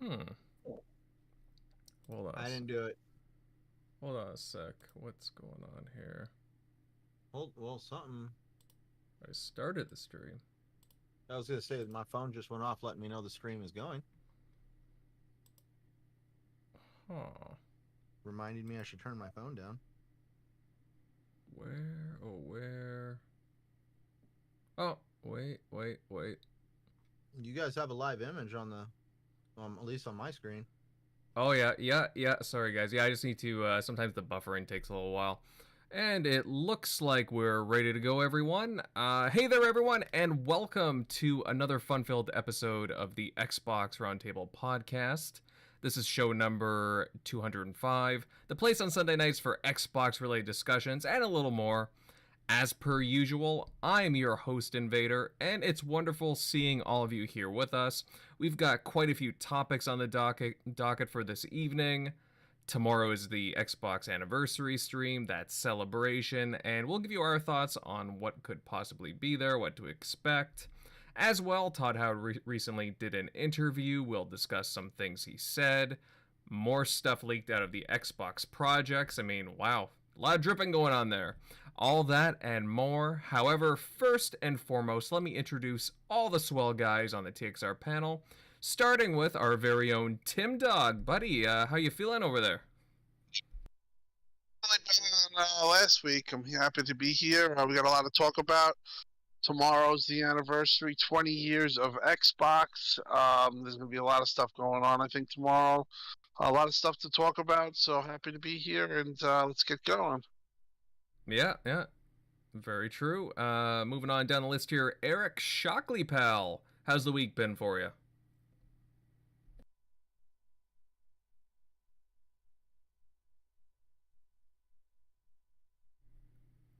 Hold on. I didn't do it. Hold on a sec. What's going on here? Well, something. I started the stream. I was gonna say my phone just went off, letting me know the stream is going. Huh. Reminding me I should turn my phone down. Where? Oh, where? Oh, wait. You guys have a live image on the, at least on my screen. Oh, yeah. Sorry, guys. Yeah, I just need to, sometimes the buffering takes a little while. And it looks like we're ready to go, everyone. Hey there, everyone, and welcome to another fun-filled episode of the Xbox Roundtable Podcast. This is show number 205, the place on Sunday nights for Xbox-related discussions and a little more. As per usual, I'm your host, Invader, and it's wonderful seeing all of you here with us. We've got quite a few topics on the docket for this evening. Tomorrow is the Xbox anniversary stream, that celebration, and we'll give you our thoughts on what could possibly be there, what to expect. As well, Todd Howard recently did an interview. We'll discuss some things he said. More stuff leaked out of the Xbox projects. I mean, wow, a lot of dripping going on there. All that and more. However, first and foremost, let me introduce all the swell guys on the TXR panel, starting with our very own Tim Dog. Buddy, how you feeling over there? Better than last week. I'm happy to be here. We got a lot to talk about. Tomorrow's the anniversary, 20 years of Xbox. There's going to be a lot of stuff going on, I think, tomorrow. A lot of stuff to talk about, so happy to be here, and let's get going. Yeah. Very true. Moving on down the list here, Eric Shockley, pal. How's the week been for you?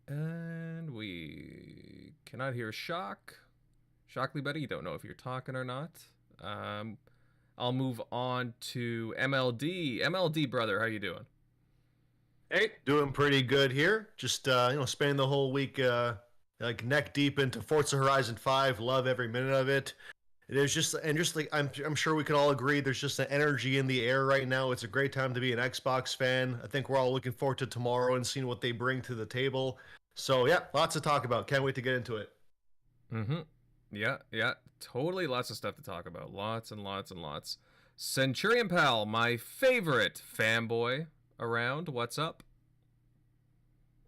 And we cannot hear Shockley, buddy. You don't know if you're talking or not. I'll move on to MLD. MLD, brother, how you doing? Hey, doing pretty good here. Just spending the whole week like neck deep into Forza Horizon 5. Love every minute of it. There's just like I'm sure we can all agree. There's just an energy in the air right now. It's a great time to be an Xbox fan. I think we're all looking forward to tomorrow and seeing what they bring to the table. So yeah, lots to talk about. Can't wait to get into it. Yeah, totally. Lots of stuff to talk about. Lots and lots. Centurion pal, my favorite fanboy around. What's up?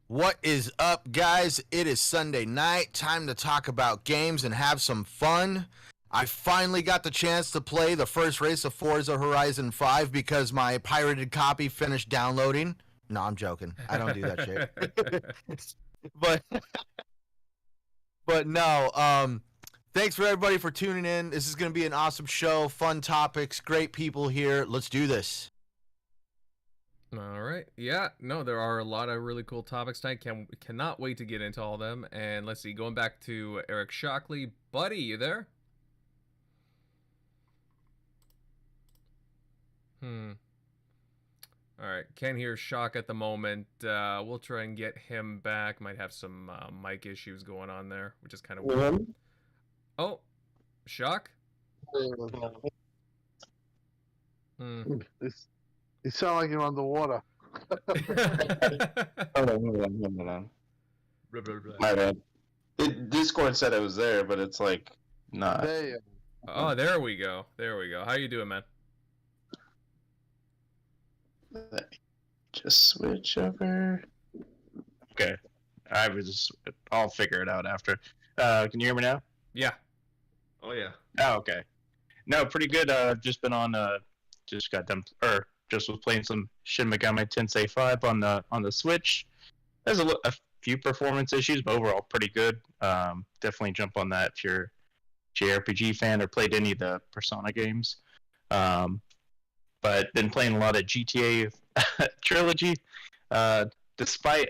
What is up, guys? It is Sunday night. Time to talk about games and have some fun. I finally got the chance to play the first race of Forza Horizon 5 because my pirated copy finished downloading. No, I'm joking. I don't do that shit. But no, thanks for everybody for tuning in. This is going to be an awesome show, fun topics, great people here. Let's do this. All right. Yeah, no, there are a lot of really cool topics tonight. Cannot wait to get into all of them. And let's see, going back to Eric Shockley. Buddy, you there? All right, can't hear Shock at the moment. We'll try and get him back. Might have some mic issues going on there, which is kind of weird. Oh, Shock? You sound like you're underwater. Hold on. My bad. Discord said I was there, but it's like not. Oh, there we go. How you doing, man? Just switch over. Okay. I'll figure it out after. Can you hear me now? Yeah. Oh yeah. Oh, okay. No, pretty good. Just been on. Just got done. Just was playing some Shin Megami Tensei 5 on the Switch. There's a few performance issues, but overall pretty good. Definitely jump on that if you're a JRPG fan or played any of the Persona games. But been playing a lot of GTA Trilogy, despite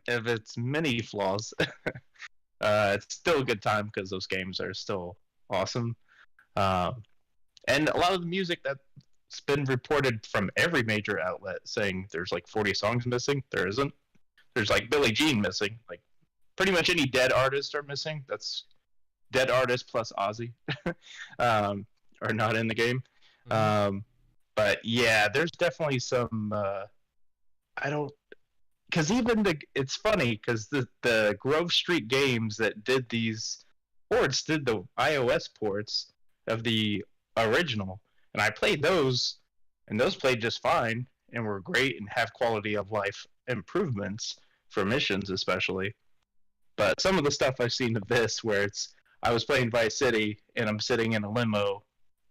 of its many flaws. It's still a good time because those games are still awesome. And a lot of the music that's been reported from every major outlet saying there's like 40 songs missing. There isn't. There's like Billie Jean missing. Like pretty much any dead artists are missing. That's dead artist plus Ozzy are not in the game. But yeah, there's definitely some. I don't, because it's funny because the Grove Street Games that did these ports did the iOS ports of the original, and I played those, and those played just fine and were great and have quality of life improvements for missions especially. But some of the stuff I've seen of this, where I was playing Vice City and I'm sitting in a limo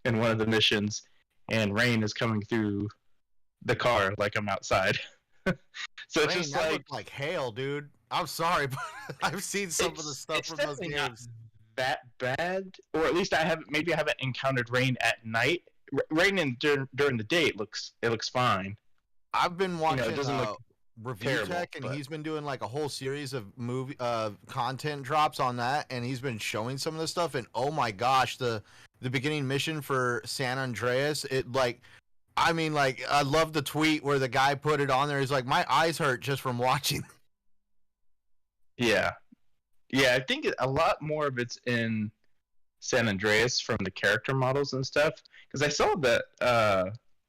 in one of the missions, and rain is coming through the car like I'm outside. So it's Rain, just that looked like hail, dude. I'm sorry, but I've seen some of the stuff from those definitely not games. that bad, or at least I haven't encountered rain at night. Rain during the day it looks fine. I've been watching it doesn't look Review terrible, Tech, and but- he's been doing like a whole series of content drops on that, and he's been showing some of the stuff. And oh my gosh, the beginning mission for San Andreas, I love the tweet where the guy put it on there. He's like, my eyes hurt just from watching. Yeah, I think a lot more of it's in San Andreas from the character models and stuff. Because I saw that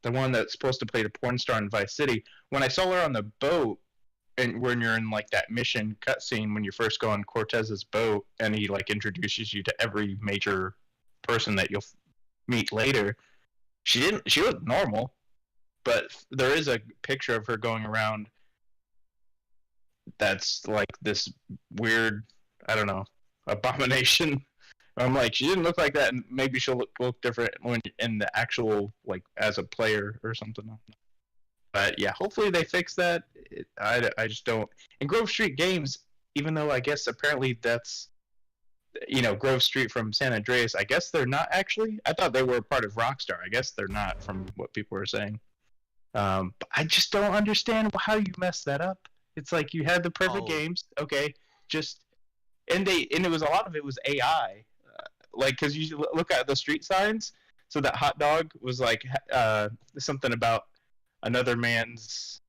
the one that's supposed to play the porn star in Vice City, when I saw her on the boat, and when you're in like that mission cutscene when you first go on Cortez's boat, and he like introduces you to every major person that you'll meet later. She looked normal, but there is a picture of her going around that's like this weird, I don't know, abomination. I'm like, she didn't look like that, and maybe she'll look different when in the actual, like, as a player or something. But yeah, hopefully they fix that. I just don't. In Grove Street Games, even though I guess apparently that's, Grove Street from San Andreas, I guess they're not actually. I thought they were part of Rockstar. I guess they're not, from what people were saying. But I just don't understand how you messed that up. It's like you had the perfect games, okay, and it was a lot of it was AI, because you look at the street signs. So that hot dog was like something about another man's,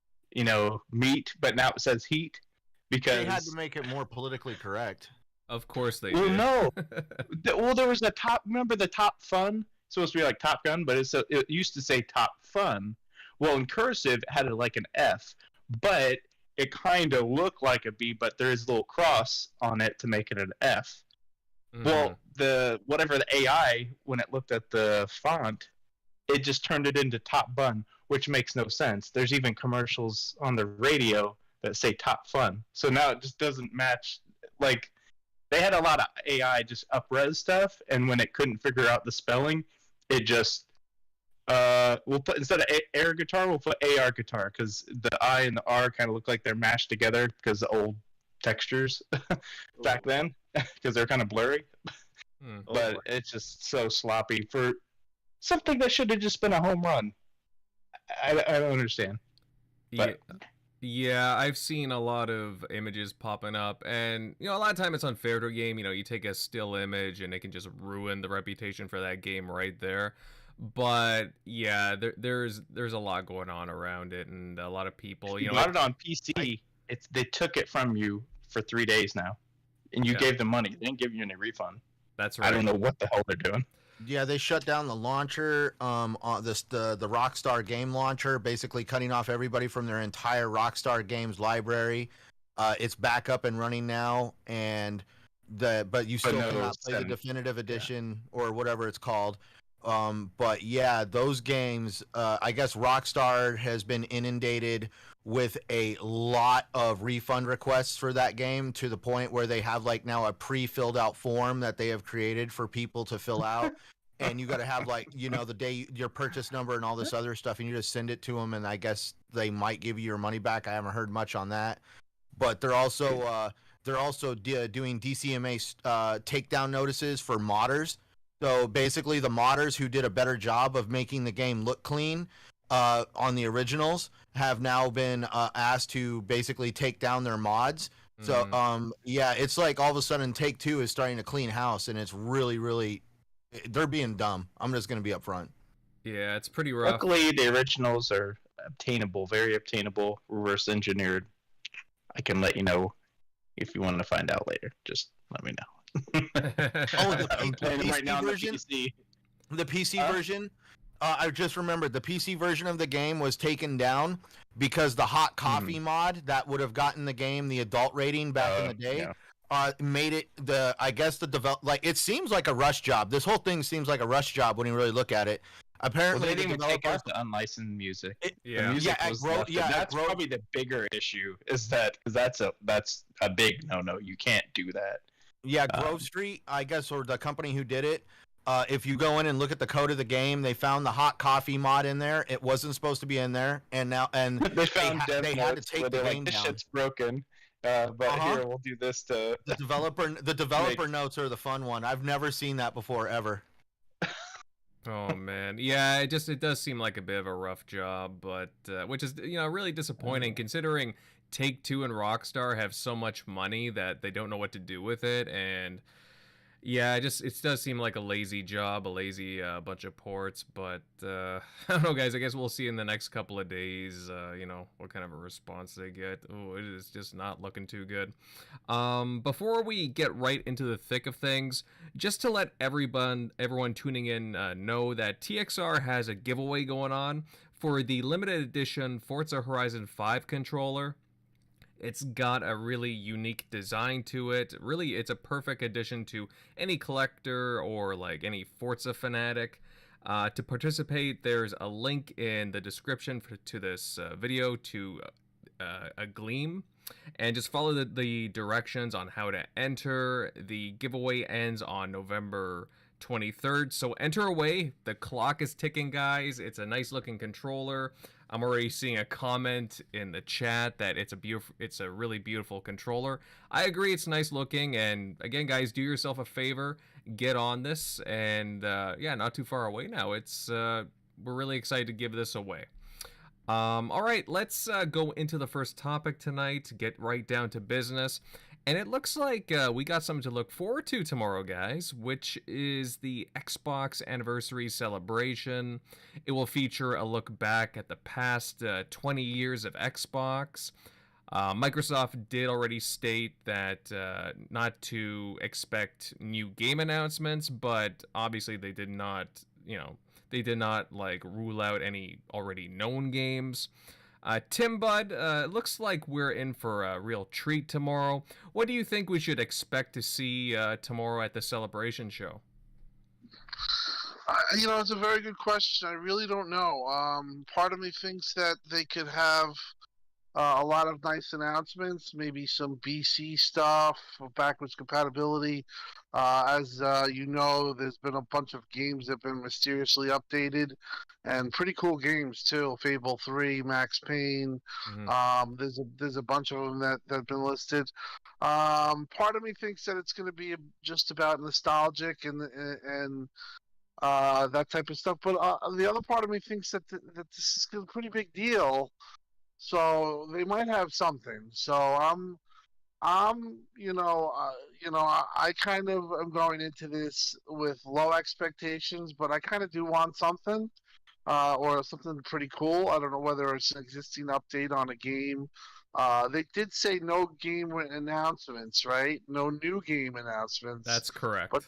meat, but now it says heat because They had to make it more politically correct. Of course they Well, did. no. There was remember the Top Fun? It's supposed to be like Top Gun, but it used to say Top Fun. Well, in cursive, it had like an F, but it kind of looked like a B, but there is a little cross on it to make it an F. Mhm. Well, the AI, when it looked at the font, it just turned it into Top Bun, which makes no sense. There's even commercials on the radio that say Top Fun. So now it just doesn't match. Like, they had a lot of AI just up-res stuff, and when it couldn't figure out the spelling, it just we'll put, instead of air guitar, we'll put AR guitar, because the I and the R kind of look like they're mashed together because the old textures back then, because they're kind of blurry. But it's just so sloppy for something that should have just been a home run. I don't understand. But, Yeah, I've seen a lot of images popping up, and a lot of time it's unfair to a game. You take a still image and it can just ruin the reputation for that game right there. But yeah, there's a lot going on around it, and a lot of people. You got it on PC. They took it from you for 3 days now, and you gave them money. They didn't give you any refund. That's right. I don't know what the hell they're doing. Yeah, they shut down the launcher, on the Rockstar game launcher, basically cutting off everybody from their entire Rockstar Games library. It's back up and running now, but you still cannot play the definitive edition or whatever it's called. But yeah, those games, I guess Rockstar has been inundated with a lot of refund requests for that game, to the point where they have like now a pre-filled out form that they have created for people to fill out. And you got to have the day, your purchase number and all this other stuff, and you just send it to them, and I guess they might give you your money back. I haven't heard much on that, but they're also doing DCMA takedown notices for modders. So basically, the modders who did a better job of making the game look clean on the originals have now been asked to basically take down their mods. So yeah, it's like all of a sudden Take-Two is starting to clean house, and it's really, really, they're being dumb. I'm just going to be upfront. Yeah, it's pretty rough. Luckily, the originals are obtainable, very obtainable, reverse engineered. I can let you know if you want to find out later. Just let me know. Oh, I'm playing them right now on the version? PC. The PC version? I just remembered the PC version of the game was taken down because the hot coffee mod that would have gotten the game the adult rating back in the day made it it seems like a rush job. This whole thing seems like a rush job when you really look at it. Apparently, they didn't even take out the unlicensed music. Yeah. The music was left, that's probably the bigger issue. Is that because that's a big no. You can't do that. Yeah, Grove Street, I guess, or the company who did it. If you go in and look at the code of the game, they found the hot coffee mod in there. It wasn't supposed to be in there, and they found they had to take the game this down. Shit's broken. But here we'll do this to the developer notes are the fun one. I've never seen that before ever. Oh man, yeah, it does seem like a bit of a rough job, but which is really disappointing considering Take-Two and Rockstar have so much money that they don't know what to do with it, and yeah, it does seem like a lazy job, a lazy bunch of ports, but I don't know, guys. I guess we'll see in the next couple of days, what kind of a response they get. Oh, it is just not looking too good. Before we get right into the thick of things, just to let everyone tuning in know that TXR has a giveaway going on for the limited edition Forza Horizon 5 controller. It's got a really unique design to it. Really, it's a perfect addition to any collector or like any Forza fanatic. To participate, there's a link in the description to this video to a Gleam. And just follow the directions on how to enter. The giveaway ends on November 23rd. So enter away. The clock is ticking, guys. It's a nice looking controller. I'm already seeing a comment in the chat that it's a really beautiful controller. I agree, it's nice looking, and again, guys, do yourself a favor, get on this, and not too far away now. We're really excited to give this away. All right, let's go into the first topic tonight, get right down to business. And it looks like we got something to look forward to tomorrow, guys, which is the Xbox anniversary celebration. It will feature a look back at the past 20 years of Xbox. Microsoft did already state that not to expect new game announcements, but obviously they did not, rule out any already known games. Tim Bud, looks like we're in for a real treat tomorrow. What do you think we should expect to see tomorrow at the celebration show? It's a very good question. I really don't know. Part of me thinks that they could have a lot of nice announcements, maybe some BC stuff, backwards compatibility. As there's been a bunch of games that have been mysteriously updated, and pretty cool games too. Fable 3, Max Payne. Mm-hmm. There's a bunch of them that have been listed. Part of me thinks that it's going to be just about nostalgic and that type of stuff. But the other part of me thinks that this is a pretty big deal. So they might have something. So I kind of am going into this with low expectations, but I kind of do want something, or something pretty cool. I don't know whether it's an existing update on a game. They did say no game announcements, right? No new game announcements. That's correct. But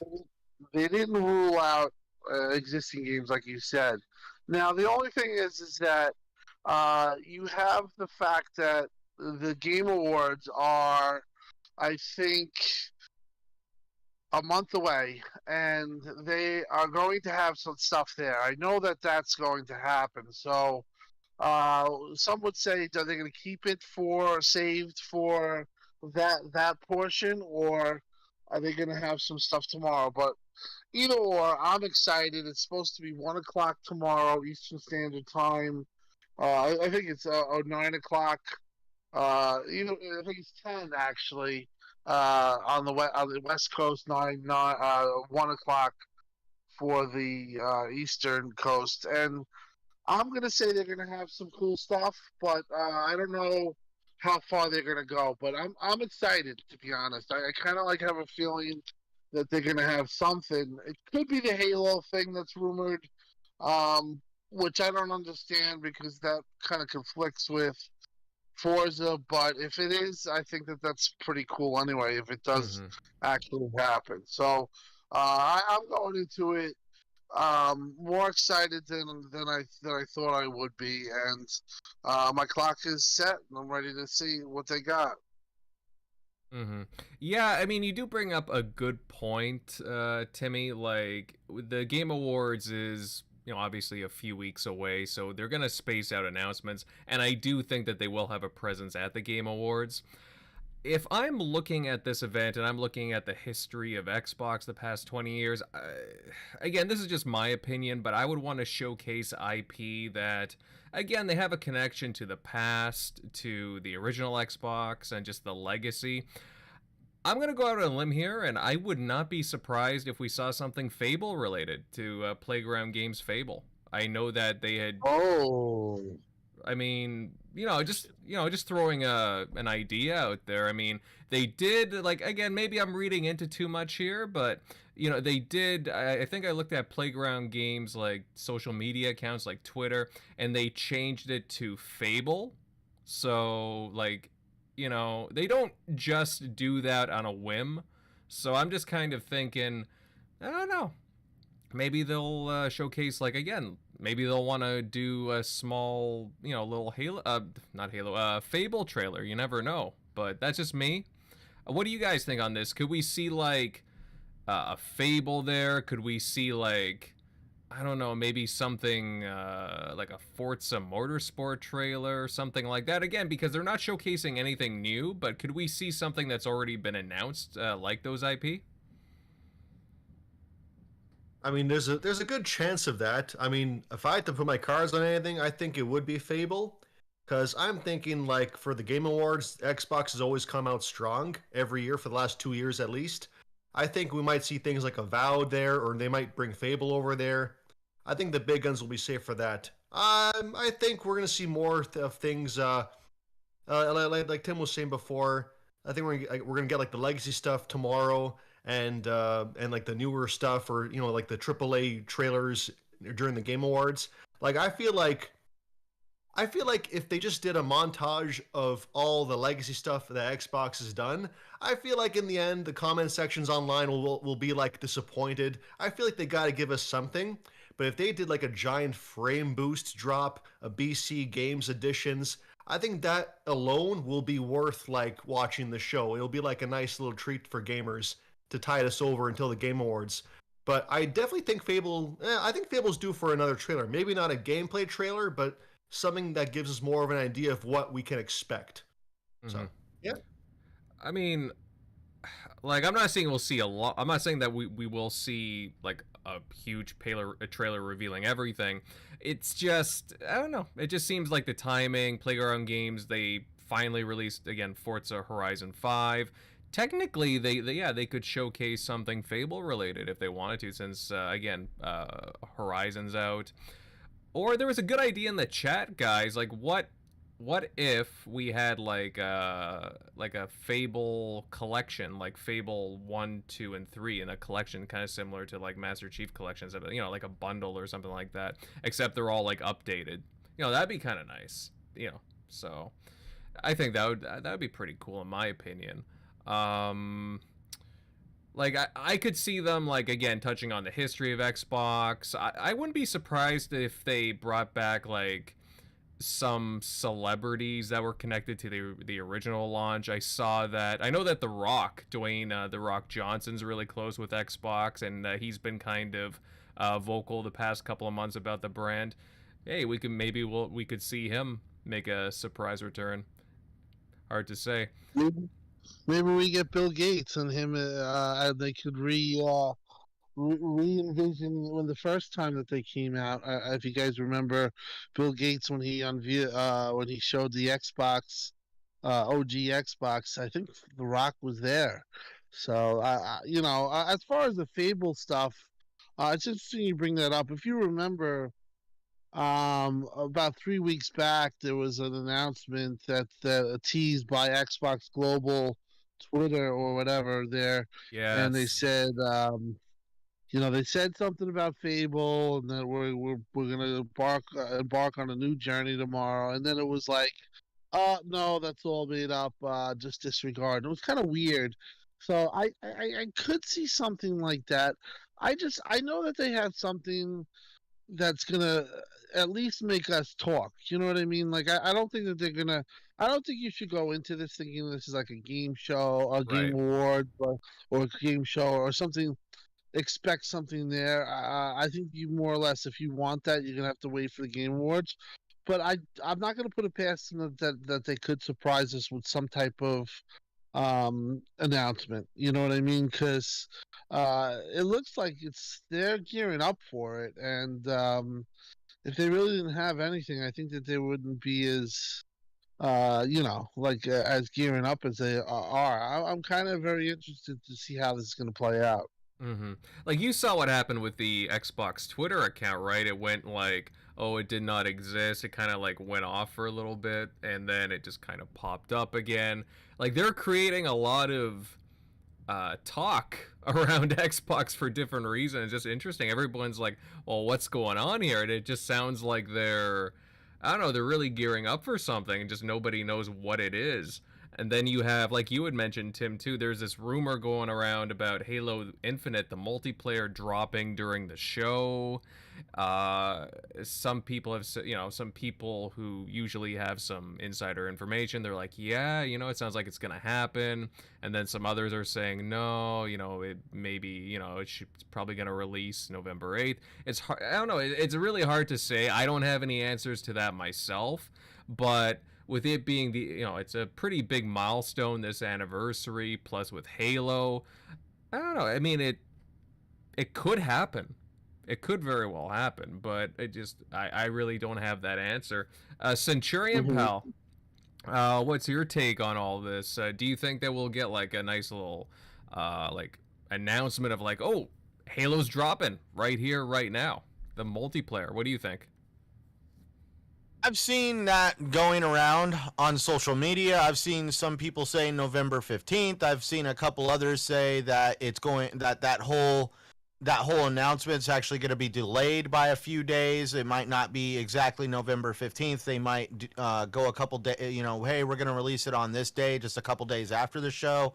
they didn't rule out existing games, like you said. Now, the only thing is that you have the fact that the Game Awards are, I think, a month away, and they are going to have some stuff there. I know that that's going to happen. So some would say, are they going to keep it saved for that portion, or are they going to have some stuff tomorrow? But either or, I'm excited. It's supposed to be 1 o'clock tomorrow, Eastern Standard Time. I think it's 9 o'clock. I think it's 10 actually. On the West Coast, 1 o'clock for the Eastern Coast, and I'm gonna say they're gonna have some cool stuff, but I don't know how far they're gonna go. But I'm excited, to be honest. I kind of have a feeling that they're gonna have something. It could be the Halo thing that's rumored, which I don't understand because that kind of conflicts with Forza, but if it is, I think that's pretty cool anyway, if it does actually happen. So I'm going into it more excited than I thought I would be, and my clock is set, and I'm ready to see what they got. Mm-hmm. Yeah, I mean, you do bring up a good point, Timmy. Like, the Game Awards is, obviously a few weeks away, so they're going to space out announcements, and I do think that they will have a presence at the Game Awards. If I'm looking at this event and I'm looking at the history of Xbox the past 20 years, again, this is just my opinion, but I would want to showcase IP that, again, they have a connection to the past, to the original Xbox, and just the legacy. I'm going to go out on a limb here, and I would not be surprised if we saw something Fable related to Playground Games Fable. I know that they had... Oh. I mean, just throwing an idea out there. I mean, they did, like, again, maybe I'm reading into too much here, but, they did, I think I looked at Playground Games, like, social media accounts, like Twitter, and they changed it to Fable. So, like, they don't just do that on a whim. So I'm just kind of thinking, I don't know. Maybe they'll showcase, like, again, maybe they'll want to do a small, little Fable trailer. You never know. But that's just me. What do you guys think on this? Could we see, like, a Fable there? Could we see, like, I don't know, maybe something like a Forza Motorsport trailer, something like that? Again, because they're not showcasing anything new, but could we see something that's already been announced, like those IP? I mean, there's a good chance of that. I mean, if I had to put my cards on anything, I think it would be Fable. Because I'm thinking, like, for the Game Awards, Xbox has always come out strong every year for the last 2 years at least. I think we might see things like Avowed there, or they might bring Fable over there. I think the big guns will be safe for that. I think we're going to see more of things, like Tim was saying before. I think we're gonna get, like, the legacy stuff tomorrow, and like the newer stuff, or like the AAA trailers during the Game Awards. Like, I feel like if they just did a montage of all the legacy stuff that Xbox has done, I feel like in the end the comment sections online will be, like, disappointed. I feel like they got to give us something. But if they did, like, a giant frame boost drop, a BC Games editions, I think that alone will be worth, like, watching the show. It'll be like a nice little treat for gamers to tide us over until the Game Awards. But I definitely think I think Fable's due for another trailer. Maybe not a gameplay trailer, but something that gives us more of an idea of what we can expect. Mm-hmm. So, yeah. I mean, like, I'm not saying we'll see a lot. I'm not saying that we will see, like, a huge trailer revealing everything. It's just, I don't know. It just seems like the timing, Playground Games, they finally released, again, Forza Horizon 5. Technically, they could showcase something Fable related if they wanted to, since again, Horizon's out. Or there was a good idea in the chat, guys. Like, what if we had like a Fable collection, like Fable 1, 2, and 3 in a collection, kind of similar to like Master Chief collections, like a bundle or something like that. Except they're all like updated. That'd be kind of nice. So I think that would be pretty cool in my opinion. Like, I could see them, like, again, touching on the history of Xbox. I wouldn't be surprised if they brought back, like, some celebrities that were connected to the original launch. I know that Dwayne The Rock Johnson's really close with Xbox, and he's been kind of vocal the past couple of months about the brand. Hey, we could see him make a surprise return. Hard to say. Maybe we get Bill Gates and him. They could re-envision when the first time that they came out. If you guys remember, Bill Gates when he showed the Xbox, OG Xbox. I think The Rock was there. So as far as the Fable stuff, it's interesting you bring that up. If you remember, about 3 weeks back, there was an announcement that teased by Xbox Global, Twitter or whatever there, and they said, they said something about Fable, and that we're gonna embark on a new journey tomorrow, and then it was like, no, that's all made up, just disregard. It was kind of weird. So I could see something like that. I know that they have something that's gonna at least make us talk. You know what I mean? Like I don't think that they're gonna. I don't think you should go into this thinking this is like a game show, a game Right. award, or a game show or something. Expect something there. I think you more or less, if you want that, you're gonna have to wait for the game awards. But I'm not gonna put it past them that they could surprise us with some type of announcement. You know what I mean? Because it looks like they're gearing up for it, and if they really didn't have anything, I think that they wouldn't be as as gearing up as they are. I'm kind of very interested to see how this is going to play out. Mm-hmm. Like you saw what happened with the Xbox Twitter account, right? It went like, oh, it did not exist. It kind of like went off for a little bit, and then it just kind of popped up again. Like they're creating a lot of talk around Xbox for different reasons. It's just interesting. Everyone's like, well, what's going on here? And it just sounds like they're, I don't know, they're really gearing up for something, and just nobody knows what it is. And then you have, like you had mentioned, Tim, too, there's this rumor going around about Halo Infinite, the multiplayer dropping during the show. Some people have, some people who usually have some insider information, they're like, yeah, it sounds like it's going to happen. And then some others are saying, no, it maybe, it's probably going to release November 8th. It's hard, I don't know, it's really hard to say. I don't have any answers to that myself, but with it being it's a pretty big milestone, this anniversary, plus with Halo, I don't know. I mean, it could happen. It could very well happen, but I really don't have that answer. Centurion Pal, what's your take on all this? Do you think that we'll get like a nice little like announcement of like, oh, Halo's dropping right here, right now, the multiplayer? What do you think? I've seen that going around on social media. I've seen some people say November 15th. I've seen a couple others say that it's going that whole announcement's actually going to be delayed by a few days. It might not be exactly November 15th. They might go a couple days, hey, we're going to release it on this day, just a couple days after the show.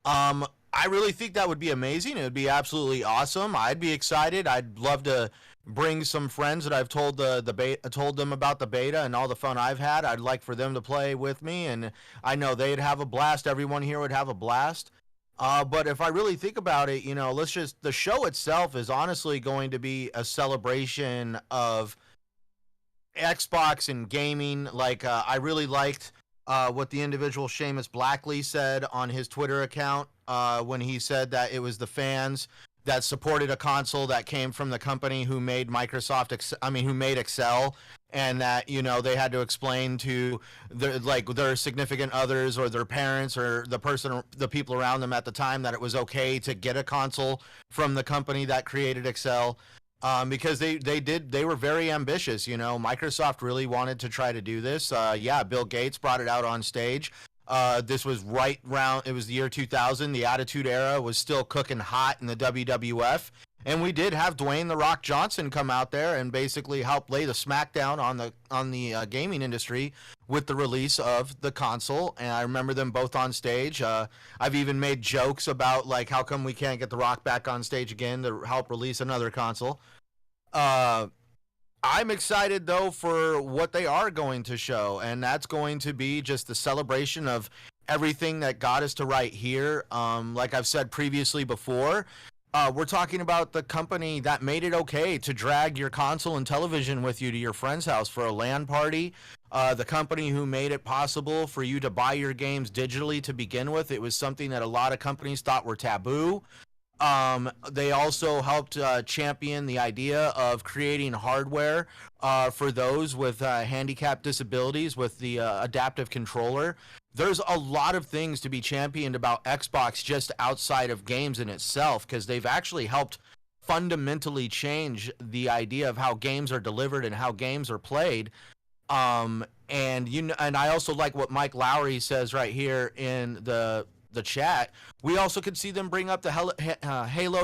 I really think that would be amazing. It would be absolutely awesome. I'd be excited. I'd love to bring some friends that I've told told them about the beta and all the fun I've had. I'd like for them to play with me, and I know they'd have a blast. Everyone here would have a blast. But if I really think about it, the show itself is honestly going to be a celebration of Xbox and gaming. Like, I really liked what the individual Seamus Blackley said on his Twitter account when he said that it was the fans that supported a console that came from the company who made who made Excel, and that they had to explain to their significant others or their parents or the people around them at the time that it was okay to get a console from the company that created Excel, because they were very ambitious. Microsoft really wanted to try to do this. Bill Gates brought it out on stage. This was it was the year 2000. The Attitude Era was still cooking hot in the WWF. And we did have Dwayne "The Rock" Johnson come out there and basically help lay the smackdown on the gaming industry with the release of the console. And I remember them both on stage. I've even made jokes about, like, how come we can't get The Rock back on stage again to help release another console. I'm excited, though, for what they are going to show, and that's going to be just the celebration of everything that got us to right here. Like I've said previously before, we're talking about the company that made it okay to drag your console and television with you to your friend's house for a LAN party. The company who made it possible for you to buy your games digitally to begin with. It was something that a lot of companies thought were taboo. They also helped champion the idea of creating hardware for those with handicap disabilities with the adaptive controller. There's a lot of things to be championed about Xbox just outside of games in itself, because they've actually helped fundamentally change the idea of how games are delivered and how games are played. And I also like what Mike Lowry says right here in the chat. We also could see them bring up the Halo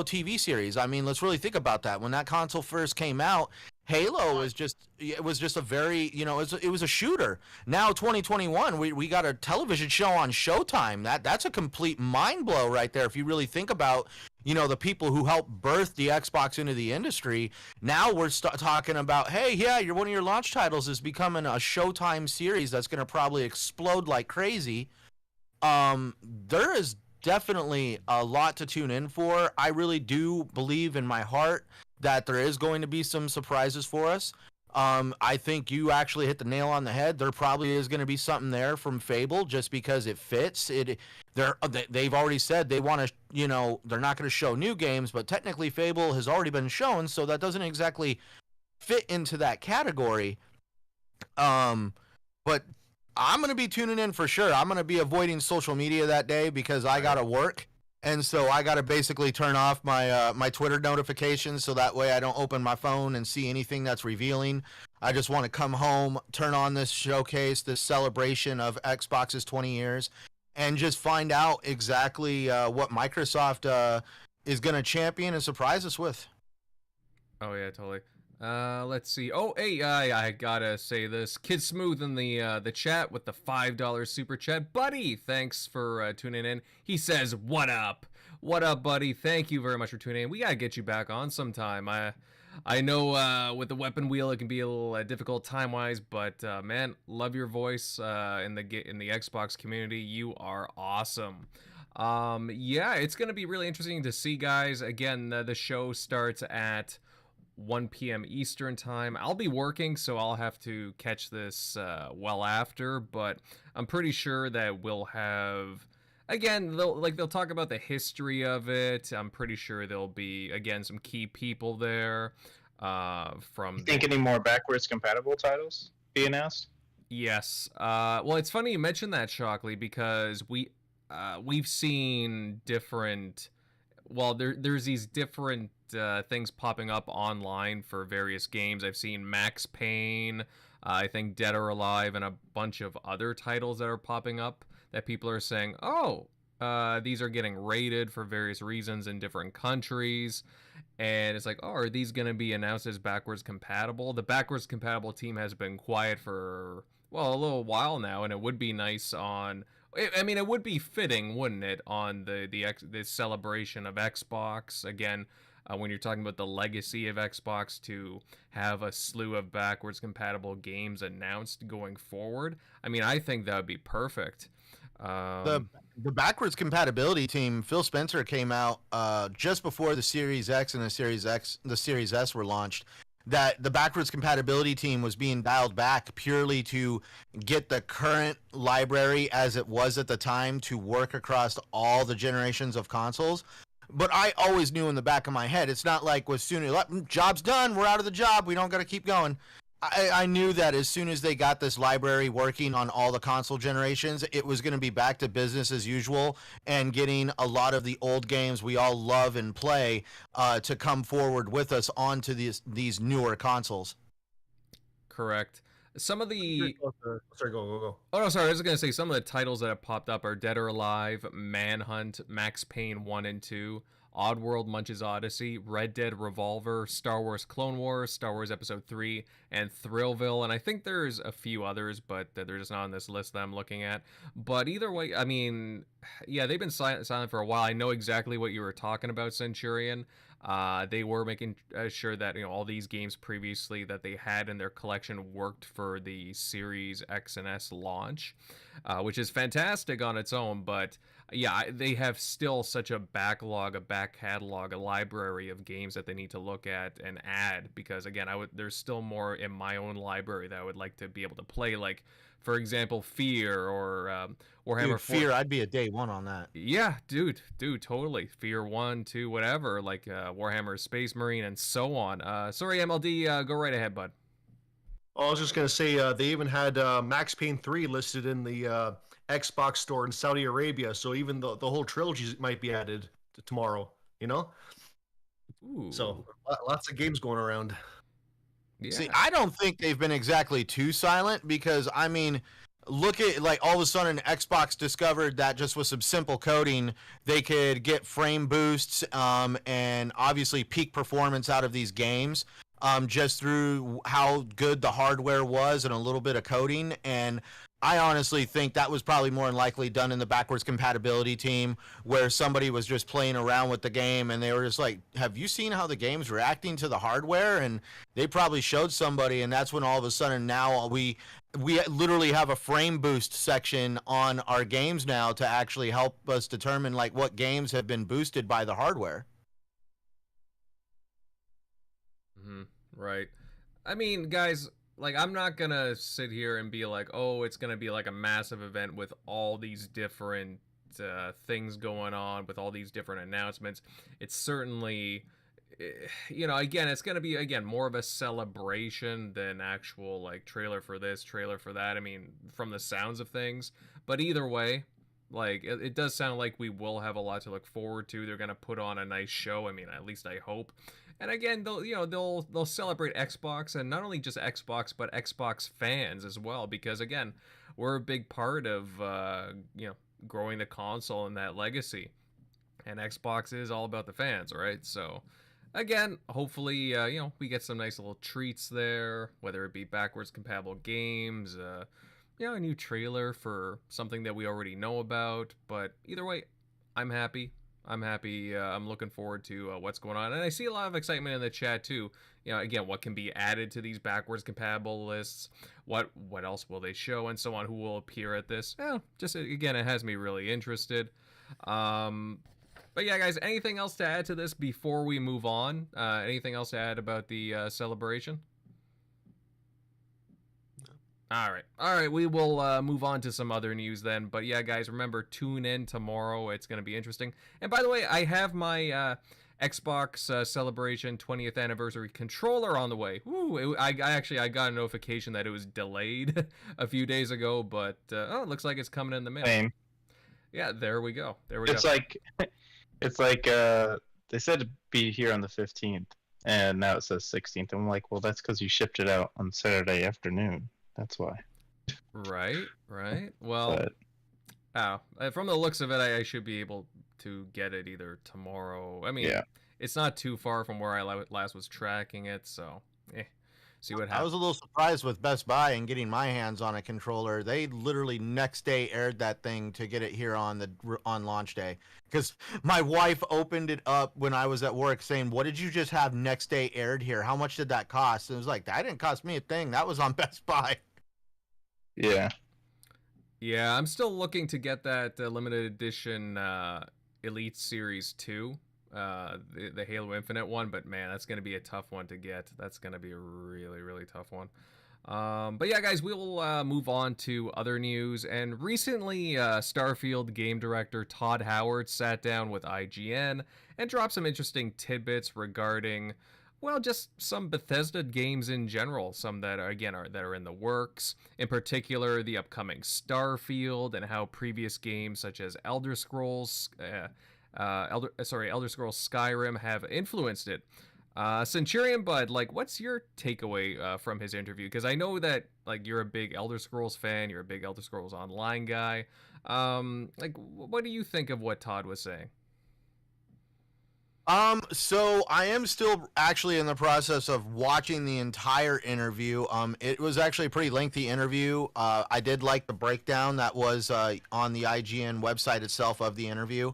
TV series. I mean, let's really think about that. When that console first came out, Halo was just a very, it was a shooter. Now 2021, we got a television show on Showtime. That's a complete mind blow right there. If you really think about, the people who helped birth the Xbox into the industry. Now we're talking about, hey, yeah, one of your launch titles is becoming a Showtime series that's going to probably explode like crazy. There is definitely a lot to tune in for. I really do believe in my heart that there is going to be some surprises for us. I think you actually hit the nail on the head. There probably is going to be something there from Fable just because it fits. They've already said they want to, they're not going to show new games, but technically Fable has already been shown, so that doesn't exactly fit into that category. But I'm going to be tuning in for sure. I'm going to be avoiding social media that day because I got to work. And so I got to basically turn off my my Twitter notifications so that way I don't open my phone and see anything that's revealing. I just want to come home, turn on this showcase, this celebration of Xbox's 20 years, and just find out exactly what Microsoft is going to champion and surprise us with. Oh, yeah, totally. Let's see. Oh, hey, I gotta say this. Kid Smooth in the chat with the $5 super chat. Buddy, thanks for tuning in. He says, what up? What up, buddy? Thank you very much for tuning in. We gotta get you back on sometime. I know with the weapon wheel it can be a little difficult time-wise, but man, love your voice in the Xbox community. You are awesome. Yeah, it's gonna be really interesting to see, guys. Again, the show starts at 1 p.m. Eastern time. I'll be working, so I'll have to catch this well after, but I'm pretty sure that we'll have, again, they'll talk about the history of it. I'm pretty sure there'll be, again, some key people there from... You think any more backwards compatible titles be announced? Yes. Well, it's funny you mentioned that, Shockley, because we've seen different... Well, there's these different things popping up online for various games. I've seen Max Payne, I think Dead or Alive, and a bunch of other titles that are popping up that people are saying, oh, these are getting rated for various reasons in different countries. And it's like, oh, are these going to be announced as backwards compatible? The backwards compatible team has been quiet for, well, a little while now, and it would be nice on... I mean, it would be fitting, wouldn't it, on the celebration of Xbox, again, when you're talking about the legacy of Xbox, to have a slew of backwards compatible games announced going forward. I mean, I think that would be perfect. The backwards compatibility team, Phil Spencer came out just before the Series X and the Series S were launched, that the backwards compatibility team was being dialed back purely to get the current library as it was at the time to work across all the generations of consoles. But I always knew in the back of my head, it's not like as soon as job's done, we're out of the job, we don't got to keep going. I knew that as soon as they got this library working on all the console generations, it was going to be back to business as usual and getting a lot of the old games we all love and play to come forward with us onto these newer consoles. Correct. Some of the... Sorry, go. Oh, no, sorry. I was going to say some of the titles that have popped up are Dead or Alive, Manhunt, Max Payne 1 and 2, Oddworld Munch's Odyssey, Red Dead Revolver, Star Wars Clone Wars, Star Wars Episode 3, and Thrillville. And I think there's a few others, but they're just not on this list that I'm looking at. But either way, I mean, yeah, they've been silent for a while. I know exactly what you were talking about, Centurion. They were making sure that, all these games previously that they had in their collection worked for the Series X and S launch, which is fantastic on its own. But yeah, they have still such a backlog, a back catalog, a library of games that they need to look at and add, because again, there's still more in my own library that I would like to be able to play, like, for example, Fear or Warhammer 4. Fear, I'd be a day one on that. Yeah, dude, totally. Fear 1, 2, whatever, like Warhammer Space Marine and so on. Sorry, MLD, go right ahead, bud. I was just going to say they even had Max Payne 3 listed in the Xbox store in Saudi Arabia, so even the whole trilogy might be added to tomorrow, Ooh. So lots of games going around. Yeah. See, I don't think they've been exactly too silent because, I mean, look at, like, all of a sudden Xbox discovered that just with some simple coding, they could get frame boosts and obviously peak performance out of these games just through how good the hardware was and a little bit of coding. And I honestly think that was probably more than likely done in the backwards compatibility team, where somebody was just playing around with the game and they were just like, have you seen how the game's reacting to the hardware? And they probably showed somebody, and that's when all of a sudden now we literally have a frame boost section on our games now to actually help us determine like what games have been boosted by the hardware. Right. I mean, guys, like, I'm not gonna sit here and be like, oh, it's gonna be like a massive event with all these different things going on, with all these different announcements. It's certainly, again, it's gonna be, again, more of a celebration than actual, like, trailer for this, trailer for that. I mean, from the sounds of things. But either way, like, it does sound like we will have a lot to look forward to. They're gonna put on a nice show. I mean, at least I hope. And again, they'll celebrate Xbox, and not only just Xbox, but Xbox fans as well, because again, we're a big part of growing the console and that legacy. And Xbox is all about the fans, right? So again, hopefully we get some nice little treats there, whether it be backwards compatible games, a new trailer for something that we already know about. But either way, I'm happy. I'm looking forward to what's going on. And I see a lot of excitement in the chat too. Again, what can be added to these backwards compatible lists? What else will they show, and so on? Who will appear at this? Just again, it has me really interested. But yeah, guys, anything else to add to this before we move on? Anything else to add about the celebration? All right, we will move on to some other news then. But yeah, guys, remember, tune in tomorrow. It's going to be interesting. And by the way, I have my Xbox Celebration 20th Anniversary controller on the way. Woo, I got a notification that it was delayed a few days ago, but it looks like it's coming in the mail. Same. Yeah, there we go. It's like they said it'd be here on the 15th, and now it says 16th. I'm like, well, that's because you shipped it out on Saturday afternoon. That's why. Right. Well, from the looks of it, I should be able to get it either tomorrow. I mean, It's not too far from where I last was tracking it, so see what happens. I was a little surprised with Best Buy and getting my hands on a controller. They literally next day aired that thing to get it here on launch day, because my wife opened it up when I was at work saying, what did you just have next day aired here? How much did that cost? And it was like, that didn't cost me a thing. That was on Best Buy. Yeah, I'm still looking to get that limited edition Elite Series 2, the Halo Infinite one, but man, that's going to be a tough one to get. That's going to be a really, really tough one. But yeah, guys, we'll move on to other news. And recently, Starfield game director Todd Howard sat down with IGN and dropped some interesting tidbits regarding, well, just some Bethesda games in general. Some that are in the works. In particular, the upcoming Starfield, and how previous games such as Elder Scrolls Skyrim have influenced it. Centurion Bud, like, what's your takeaway from his interview? Because I know that, like, you're a big Elder Scrolls fan, you're a big Elder Scrolls Online guy. Like, what do you think of what Todd was saying? So I am still actually in the process of watching the entire interview. It was actually a pretty lengthy interview. I did like the breakdown that was on the IGN website itself of the interview.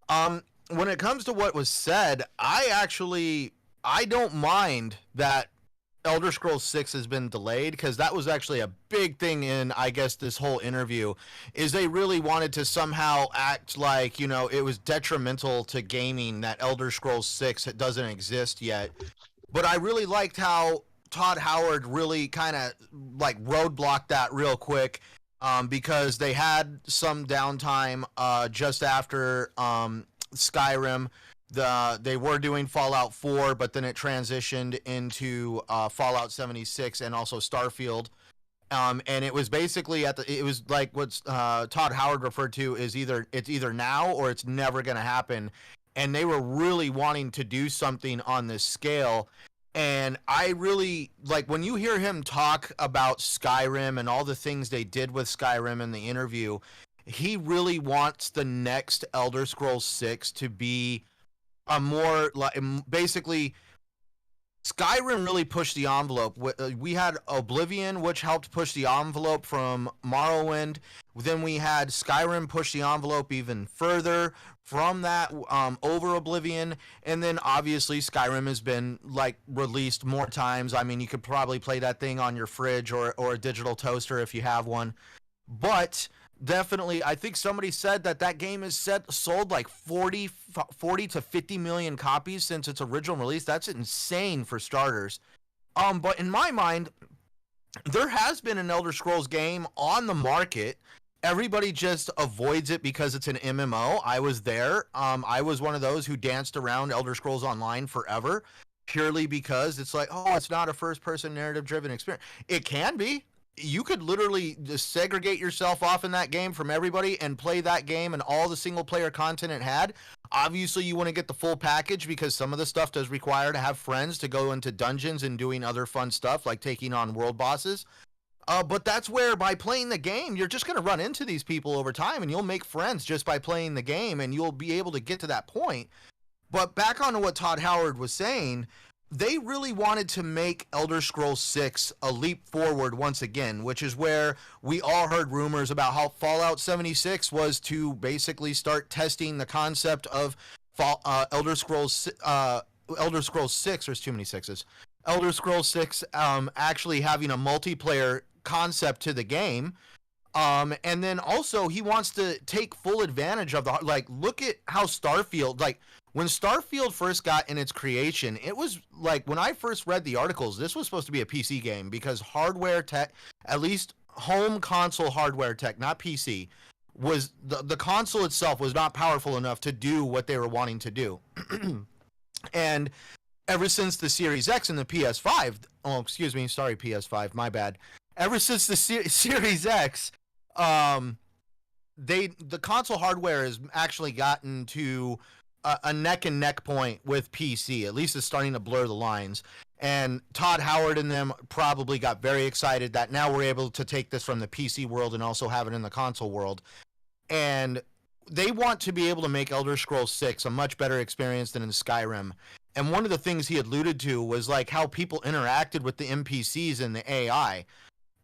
When it comes to what was said, I don't mind that Elder Scrolls 6 has been delayed, because that was actually a big thing in, I guess, this whole interview, is they really wanted to somehow act like, it was detrimental to gaming that Elder Scrolls 6 doesn't exist yet. But I really liked how Todd Howard really kind of like roadblocked that real quick, because they had some downtime just after Skyrim. They were doing Fallout 4, but then it transitioned into Fallout 76 and also Starfield. And it was basically it was like what Todd Howard referred to is it's either now or it's never going to happen. And they were really wanting to do something on this scale. And I really like when you hear him talk about Skyrim and all the things they did with Skyrim in the interview. He really wants the next Elder Scrolls 6 to be a more, like, basically Skyrim really pushed the envelope. We had Oblivion, which helped push the envelope from Morrowind. Then we had Skyrim push the envelope even further from that over Oblivion. And then obviously Skyrim has been like released more times. I mean, you could probably play that thing on your fridge or a digital toaster if you have one. But definitely, I think somebody said that game is sold like 40 to 50 million copies since its original release. That's insane for starters. But in my mind, there has been an Elder Scrolls game on the market. Everybody just avoids it because it's an MMO. I was there. I was one of those who danced around Elder Scrolls Online forever, purely because it's like, oh, it's not a first-person narrative-driven experience. It can be. You could literally just segregate yourself off in that game from everybody and play that game and all the single-player content it had. Obviously, you want to get the full package because some of the stuff does require to have friends to go into dungeons and doing other fun stuff like taking on world bosses. But that's where by playing the game, you're just going to run into these people over time and you'll make friends just by playing the game and you'll be able to get to that point. But back on to what Todd Howard was saying, they really wanted to make Elder Scrolls 6 a leap forward once again, which is where we all heard rumors about how Fallout 76 was to basically start testing the concept of Elder Scrolls 6, there's too many sixes, Elder Scrolls 6 actually having a multiplayer concept to the game. And then also he wants to take full advantage of look at how Starfield, when Starfield first got in its creation, it was like, when I first read the articles, this was supposed to be a PC game because hardware tech, at least home console hardware tech, not PC, was the console itself was not powerful enough to do what they were wanting to do. And ever since the Series X and the PS5, PS5, my bad. Ever since the Series X, the console hardware has actually gotten to a neck and neck point with PC. At least it's starting to blur the lines. And Todd Howard and them probably got very excited that now we're able to take this from the PC world and also have it in the console world. And they want to be able to make Elder Scrolls 6 a much better experience than in Skyrim. And one of the things he alluded to was like how people interacted with the NPCs and the AI.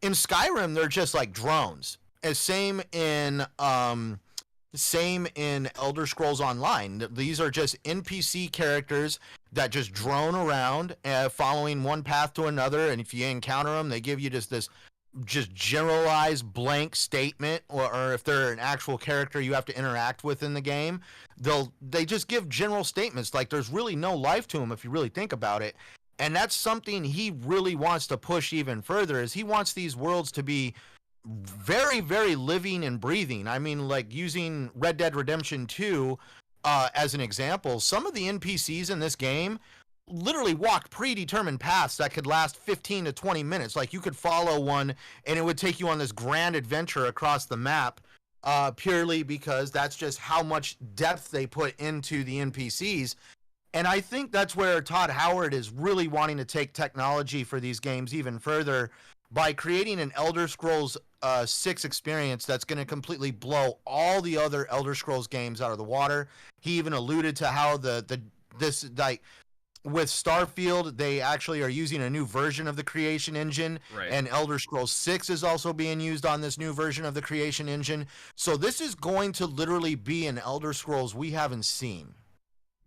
In Skyrim, they're just like drones. And same in Elder Scrolls Online. These are just NPC characters that just drone around, following one path to another. And if you encounter them, they give you just this generalized blank statement, or if they're an actual character you have to interact with in the game, they just give general statements. Like, there's really no life to them if you really think about it. And that's something he really wants to push even further, is he wants these worlds to be very, very living and breathing. I mean, like using Red Dead Redemption 2 as an example, some of the NPCs in this game literally walked predetermined paths that could last 15 to 20 minutes. Like, you could follow one and it would take you on this grand adventure across the map, purely because that's just how much depth they put into the NPCs. And I think that's where Todd Howard is really wanting to take technology for these games even further by creating an Elder Scrolls 6 experience that's going to completely blow all the other Elder Scrolls games out of the water. He even alluded to how with Starfield, they actually are using a new version of the creation engine, Right. and Elder Scrolls 6 is also being used on this new version of the creation engine. So this is going to literally be an Elder Scrolls we haven't seen.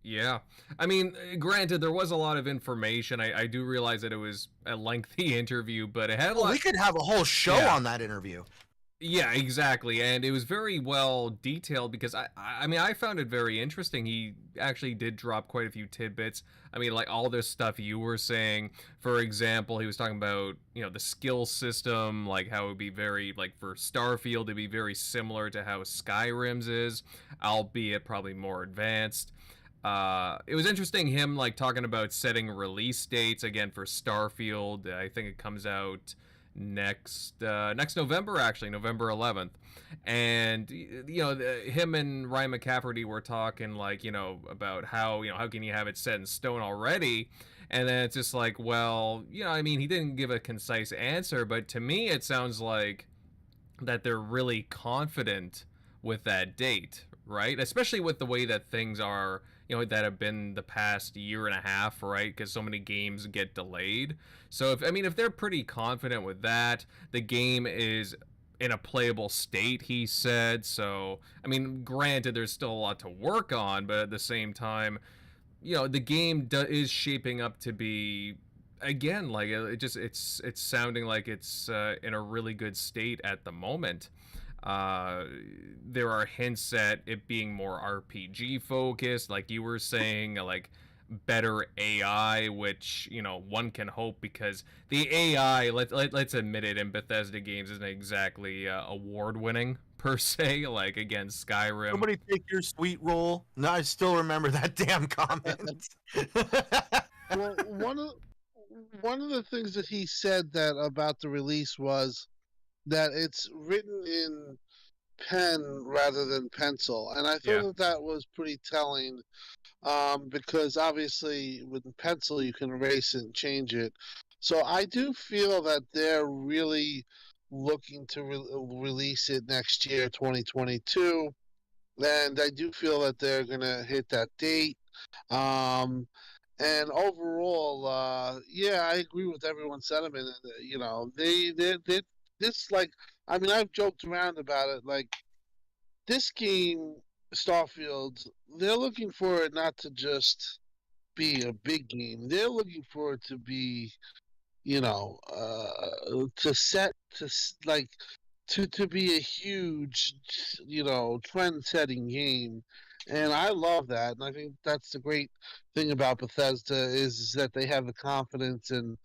Yeah. I mean, granted, there was a lot of information. I do realize that it was a lengthy interview, but it had a lot... We could have a whole show on that interview. Yeah, exactly. And it was very well detailed because I mean, I found it very interesting. He actually did drop quite a few tidbits. I mean, like all this stuff you were saying. For example, he was talking about, the skill system, like how it would be very, like for Starfield, it'd be very similar to how Skyrim's is, albeit probably more advanced. It was interesting him like talking about setting release dates again for Starfield. I think it comes out next November, actually November 11th. And him and Ryan McCafferty were talking like about how how can you have it set in stone already. And then it's just like, well, I mean, he didn't give a concise answer, but to me it sounds like that they're really confident with that date, right? Especially with the way that things are, that have been the past year and a half, right? Because so many games get delayed. So if they're pretty confident with that, the game is in a playable state, he said. So granted, there's still a lot to work on, but at the same time, the game is shaping up to be, again, like it's sounding like it's in a really good state at the moment. There are hints at it being more RPG focused, like you were saying, like better AI, which one can hope, because the AI, let's admit it, in Bethesda games isn't exactly award winning per se. Like again, Skyrim. Somebody take your sweet roll. No, I still remember that damn comment. Well, one of the things that he said that about the release was that it's written in pen rather than pencil, and I thought that was pretty telling, because obviously with pencil you can erase it and change it. So I do feel that they're really looking to release it next year, 2022, and I do feel that they're gonna hit that date. And overall, I agree with everyone's sentiment. They this, like, I've joked around about it. Like, this game, Starfield, they're looking for it not to just be a big game. They're looking for it to be, to be a huge, trend-setting game. And I love that, and I think that's the great thing about Bethesda is that they have the confidence, and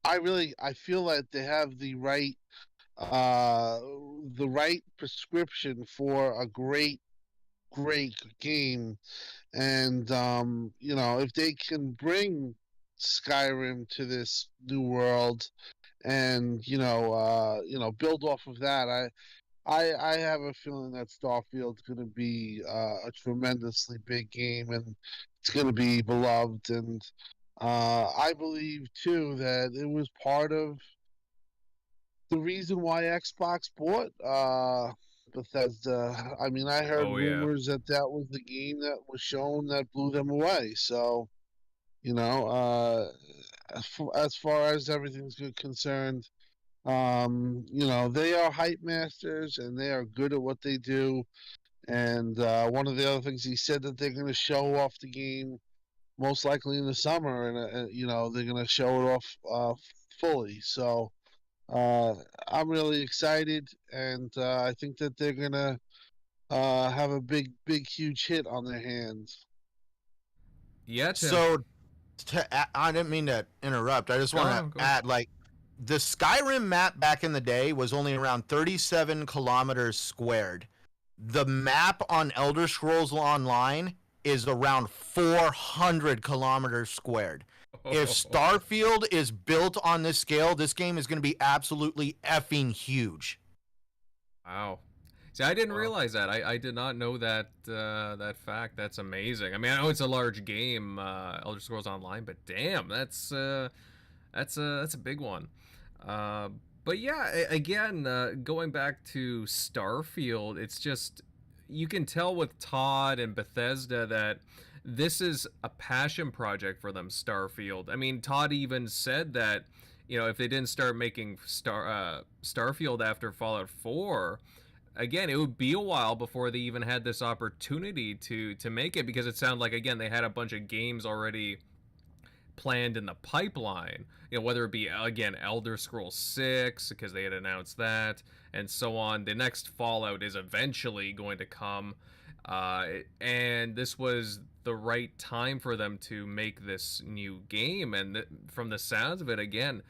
I feel like they have the right prescription for a great game. And if they can bring Skyrim to this new world and build off of that, I have a feeling that Starfield's going to be a tremendously big game, and it's going to be beloved. And I believe too that it was part of the reason why Xbox bought Bethesda. I heard rumors that was the game that was shown that blew them away. So, as far as everything's concerned, they are hype masters and they are good at what they do. And one of the other things he said that they're going to show off the game most likely in the summer, and they're going to show it off fully. So I'm really excited, and I think that they're going to have a big, huge hit on their hands. Yeah. So I didn't mean to interrupt. I just want to add, like, the Skyrim map back in the day was only around 37 kilometers squared. The map on Elder Scrolls Online is around 400 kilometers squared. If Starfield is built on this scale, this game is going to be absolutely effing huge. Wow. See, I didn't realize that. I did not know that that fact. That's amazing. I know it's a large game, Elder Scrolls Online, but damn, that's a big one. But yeah, again, going back to Starfield, it's just, you can tell with Todd and Bethesda that this is a passion project for them, Starfield. Todd even said that, if they didn't start making Starfield after Fallout 4, again, it would be a while before they even had this opportunity to make it, because it sounded like, again, they had a bunch of games already planned in the pipeline, whether it be, again, Elder Scrolls 6, because they had announced that, and so on. The next Fallout is eventually going to come, and this was the right time for them to make this new game. And from the sounds of it, again,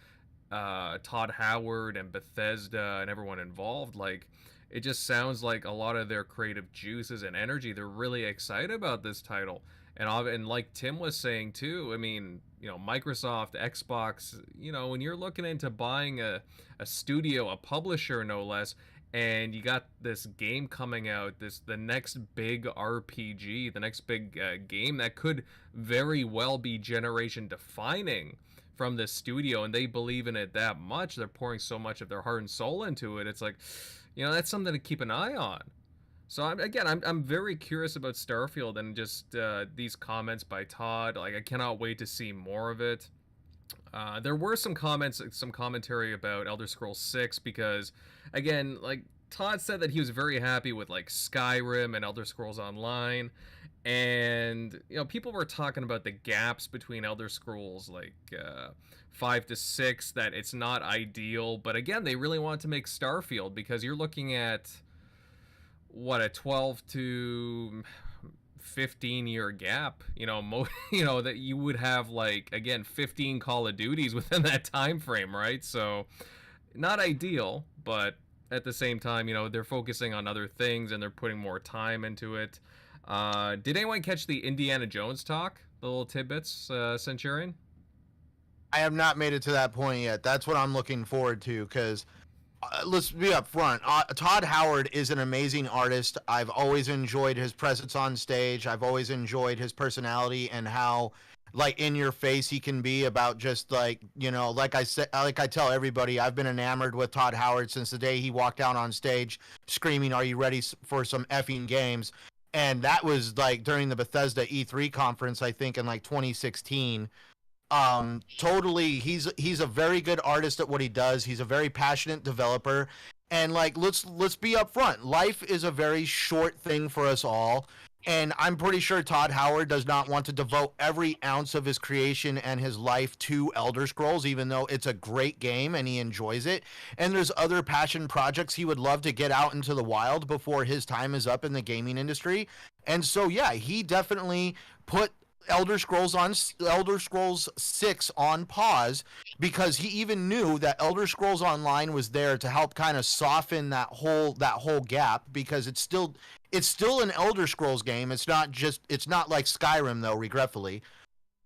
Todd Howard and Bethesda and everyone involved, like, it just sounds like a lot of their creative juices and energy, they're really excited about this title. And like Tim was saying too, Microsoft, Xbox, when you're looking into buying a studio, a publisher no less, and you got this game coming out, the next big RPG, the next big game that could very well be generation defining from this studio, and they believe in it that much, they're pouring so much of their heart and soul into it. It's like, that's something to keep an eye on. So I'm very curious about Starfield and just these comments by Todd. Like I cannot wait to see more of it. There were some comments, some commentary about Elder Scrolls 6 because, again, like Todd said that he was very happy with like Skyrim and Elder Scrolls Online, and people were talking about the gaps between Elder Scrolls like 5 to 6, that it's not ideal. But again, they really want to make Starfield because you're looking at what, a 12 to 15-year gap, that you would have, like, again, 15 Call of Duties within that time frame, right? So not ideal, but at the same time, they're focusing on other things and they're putting more time into it. Did anyone catch the Indiana Jones talk, the little tidbits, Centurion? I have not made it to that point yet. That's what I'm looking forward to, because let's be upfront. Todd Howard is an amazing artist. I've always enjoyed his presence on stage. I've always enjoyed his personality and how, like, in your face he can be about just like, like I said, like I tell everybody, I've been enamored with Todd Howard since the day he walked out on stage screaming, "Are you ready for some effing games?" And that was like during the Bethesda E3 conference, I think in like 2016. Totally, he's a very good artist at what he does. He's a very passionate developer, and like let's be upfront. Life is a very short thing for us all, and I'm pretty sure Todd Howard does not want to devote every ounce of his creation and his life to Elder Scrolls, even though it's a great game and he enjoys it. And there's other passion projects he would love to get out into the wild before his time is up in the gaming industry. And so yeah, he definitely put Elder Scrolls 6 on pause because he even knew that Elder Scrolls Online was there to help kind of soften that whole gap, because it's still an Elder Scrolls game. It's not like Skyrim though, regretfully.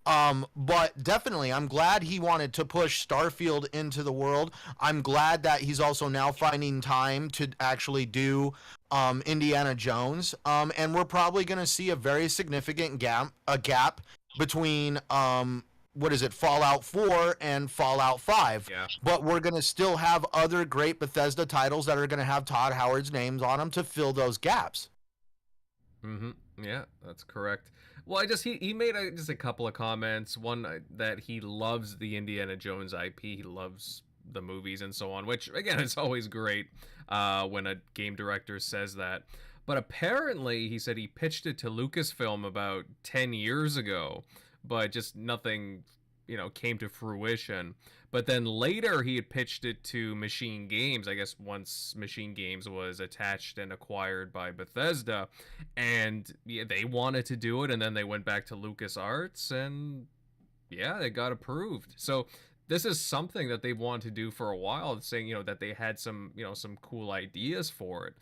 But definitely I'm glad he wanted to push Starfield into the world. I'm glad that he's also now finding time to actually do Indiana Jones. And we're probably going to see a very significant gap between Fallout 4 and Fallout 5. Yeah. But we're going to still have other great Bethesda titles that are going to have Todd Howard's names on them to fill those gaps. Mm-hmm. Yeah, that's correct. Well, he made just a couple of comments. One, that he loves the Indiana Jones IP. He loves the movies and so on, which, again, it's always great when a game director says that. But apparently, he said he pitched it to Lucasfilm about 10 years ago, but just nothing, came to fruition. But then later, he had pitched it to Machine Games, I guess once Machine Games was attached and acquired by Bethesda. And yeah, they wanted to do it, and then they went back to LucasArts, and yeah, they got approved. So this is something that they've wanted to do for a while, saying, that they had some, some cool ideas for it.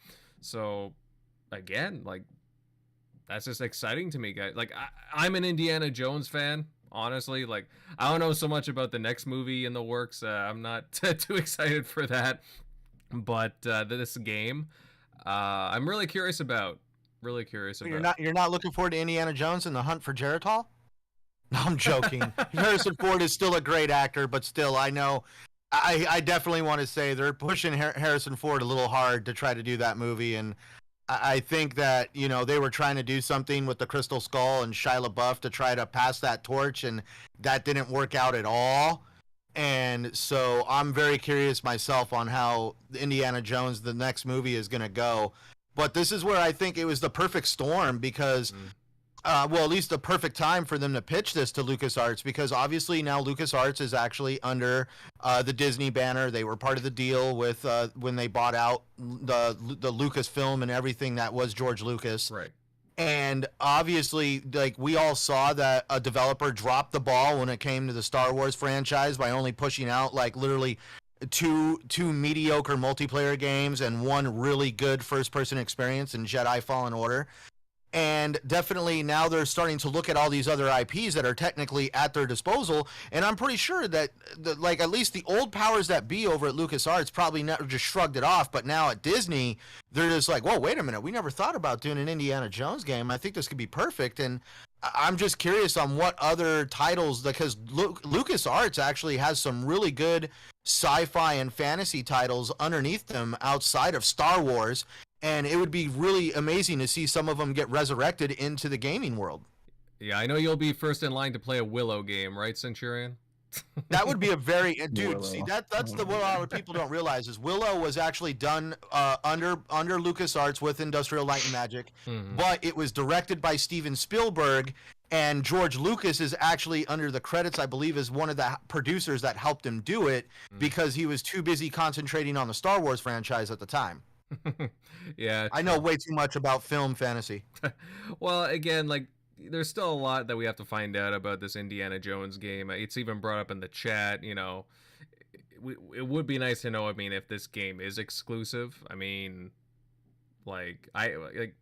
So again, like, that's just exciting to me, guys. Like, I'm an Indiana Jones fan. Honestly, like, I don't know so much about the next movie in the works. I'm not too excited for that, but this game, I'm really curious about. You're not looking forward to Indiana Jones and the Hunt for Geritol? No, I'm joking. Harrison Ford is still a great actor, but still, I know. I definitely want to say they're pushing Harrison Ford a little hard to try to do that movie, and I think that, they were trying to do something with the Crystal Skull and Shia LaBeouf to try to pass that torch, and that didn't work out at all. And so I'm very curious myself on how Indiana Jones, the next movie, is going to go. But this is where I think it was the perfect storm because, at least the perfect time for them to pitch this to LucasArts, because obviously now LucasArts is actually under the Disney banner. They were part of the deal with when they bought out the Lucasfilm and everything that was George Lucas. Right. And obviously, like, we all saw that a developer dropped the ball when it came to the Star Wars franchise by only pushing out like literally two mediocre multiplayer games and one really good first-person experience in Jedi Fallen Order. And definitely now they're starting to look at all these other IPs that are technically at their disposal. And I'm pretty sure that, like, at least the old powers that be over at LucasArts probably never just shrugged it off. But now at Disney, they're just like, whoa, wait a minute. We never thought about doing an Indiana Jones game. I think this could be perfect. And I'm just curious on what other titles, because LucasArts actually has some really good sci-fi and fantasy titles underneath them outside of Star Wars. and it would be really amazing to see some of them get resurrected into the gaming world. Yeah, I know you'll be first in line to play a Willow game, right, Centurion? That would be a very dude. Willow. See, that's the what a lot of people don't realize is Willow was actually done under LucasArts with Industrial Light and Magic, but it was directed by Steven Spielberg, and George Lucas is actually under the credits, I believe, as one of the producers that helped him do it because he was too busy concentrating on the Star Wars franchise at the time. Yeah, I know way too much about film fantasy. Well, again, like, there's still a lot that we have to find out about this Indiana Jones game. It's even brought up in the chat, you know. It would be nice to know, I mean, if this game is exclusive. I mean, like,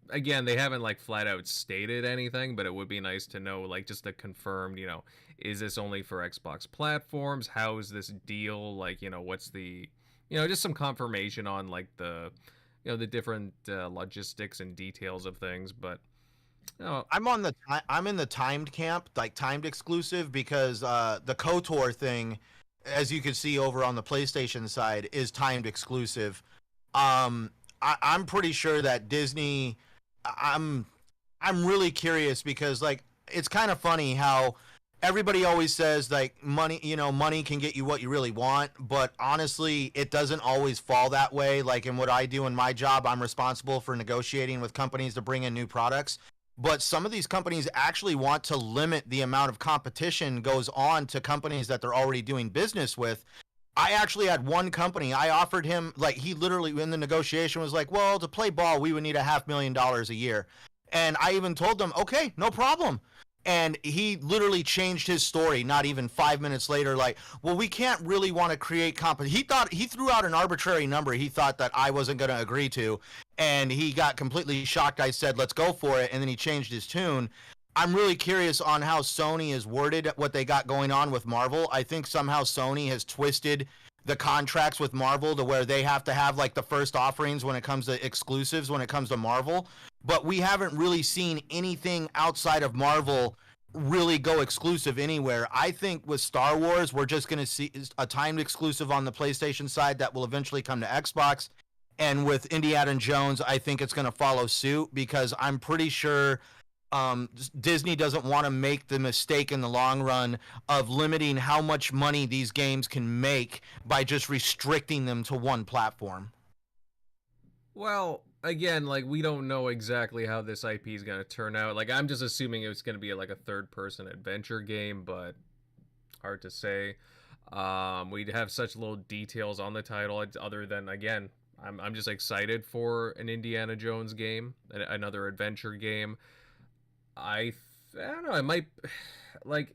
again, they haven't, like, flat out stated anything, but it would be nice to know, like, just a confirmed, you know, is this only for Xbox platforms? How is this deal? Like, you know, what's the, you know, just some confirmation on, like, the, you know, the different logistics and details of things, but oh. I'm in the timed camp, like timed exclusive, because the KOTOR thing, as you can see over on the PlayStation side, is timed exclusive. I'm pretty sure that Disney. I'm really curious because, like, it's kind of funny how everybody always says, like, money can get you what you really want, but honestly, it doesn't always fall that way. Like, in what I do in my job, I'm responsible for negotiating with companies to bring in new products. But some of these companies actually want to limit the amount of competition goes on to companies that they're already doing business with. I actually had one company, I offered him, like, he literally in the negotiation was like, well, to play ball, we would need $500,000 a year. And I even told them, okay, no problem. And he literally changed his story not even 5 minutes later, like, well, we can't really want to create competition. He threw out an arbitrary number he thought that I wasn't going to agree to, and he got completely shocked. I said, let's go for it, and then he changed his tune. I'm really curious on how Sony is worded, what they got going on with Marvel. I think somehow Sony has twisted the contracts with Marvel to where they have to have, like, the first offerings when it comes to exclusives when it comes to Marvel. But we haven't really seen anything outside of Marvel really go exclusive anywhere. I think with Star Wars, we're just going to see a timed exclusive on the PlayStation side that will eventually come to Xbox. And with Indiana Jones, I think it's going to follow suit because I'm pretty sure Disney doesn't want to make the mistake in the long run of limiting how much money these games can make by just restricting them to one platform. Well, again, like, we don't know exactly how this IP is going to turn out. Like, I'm just assuming it's going to be like a third-person adventure game, but hard to say. We'd have such little details on the title other than, again, I'm just excited for an Indiana Jones game, another adventure game. I don't know, it might, like,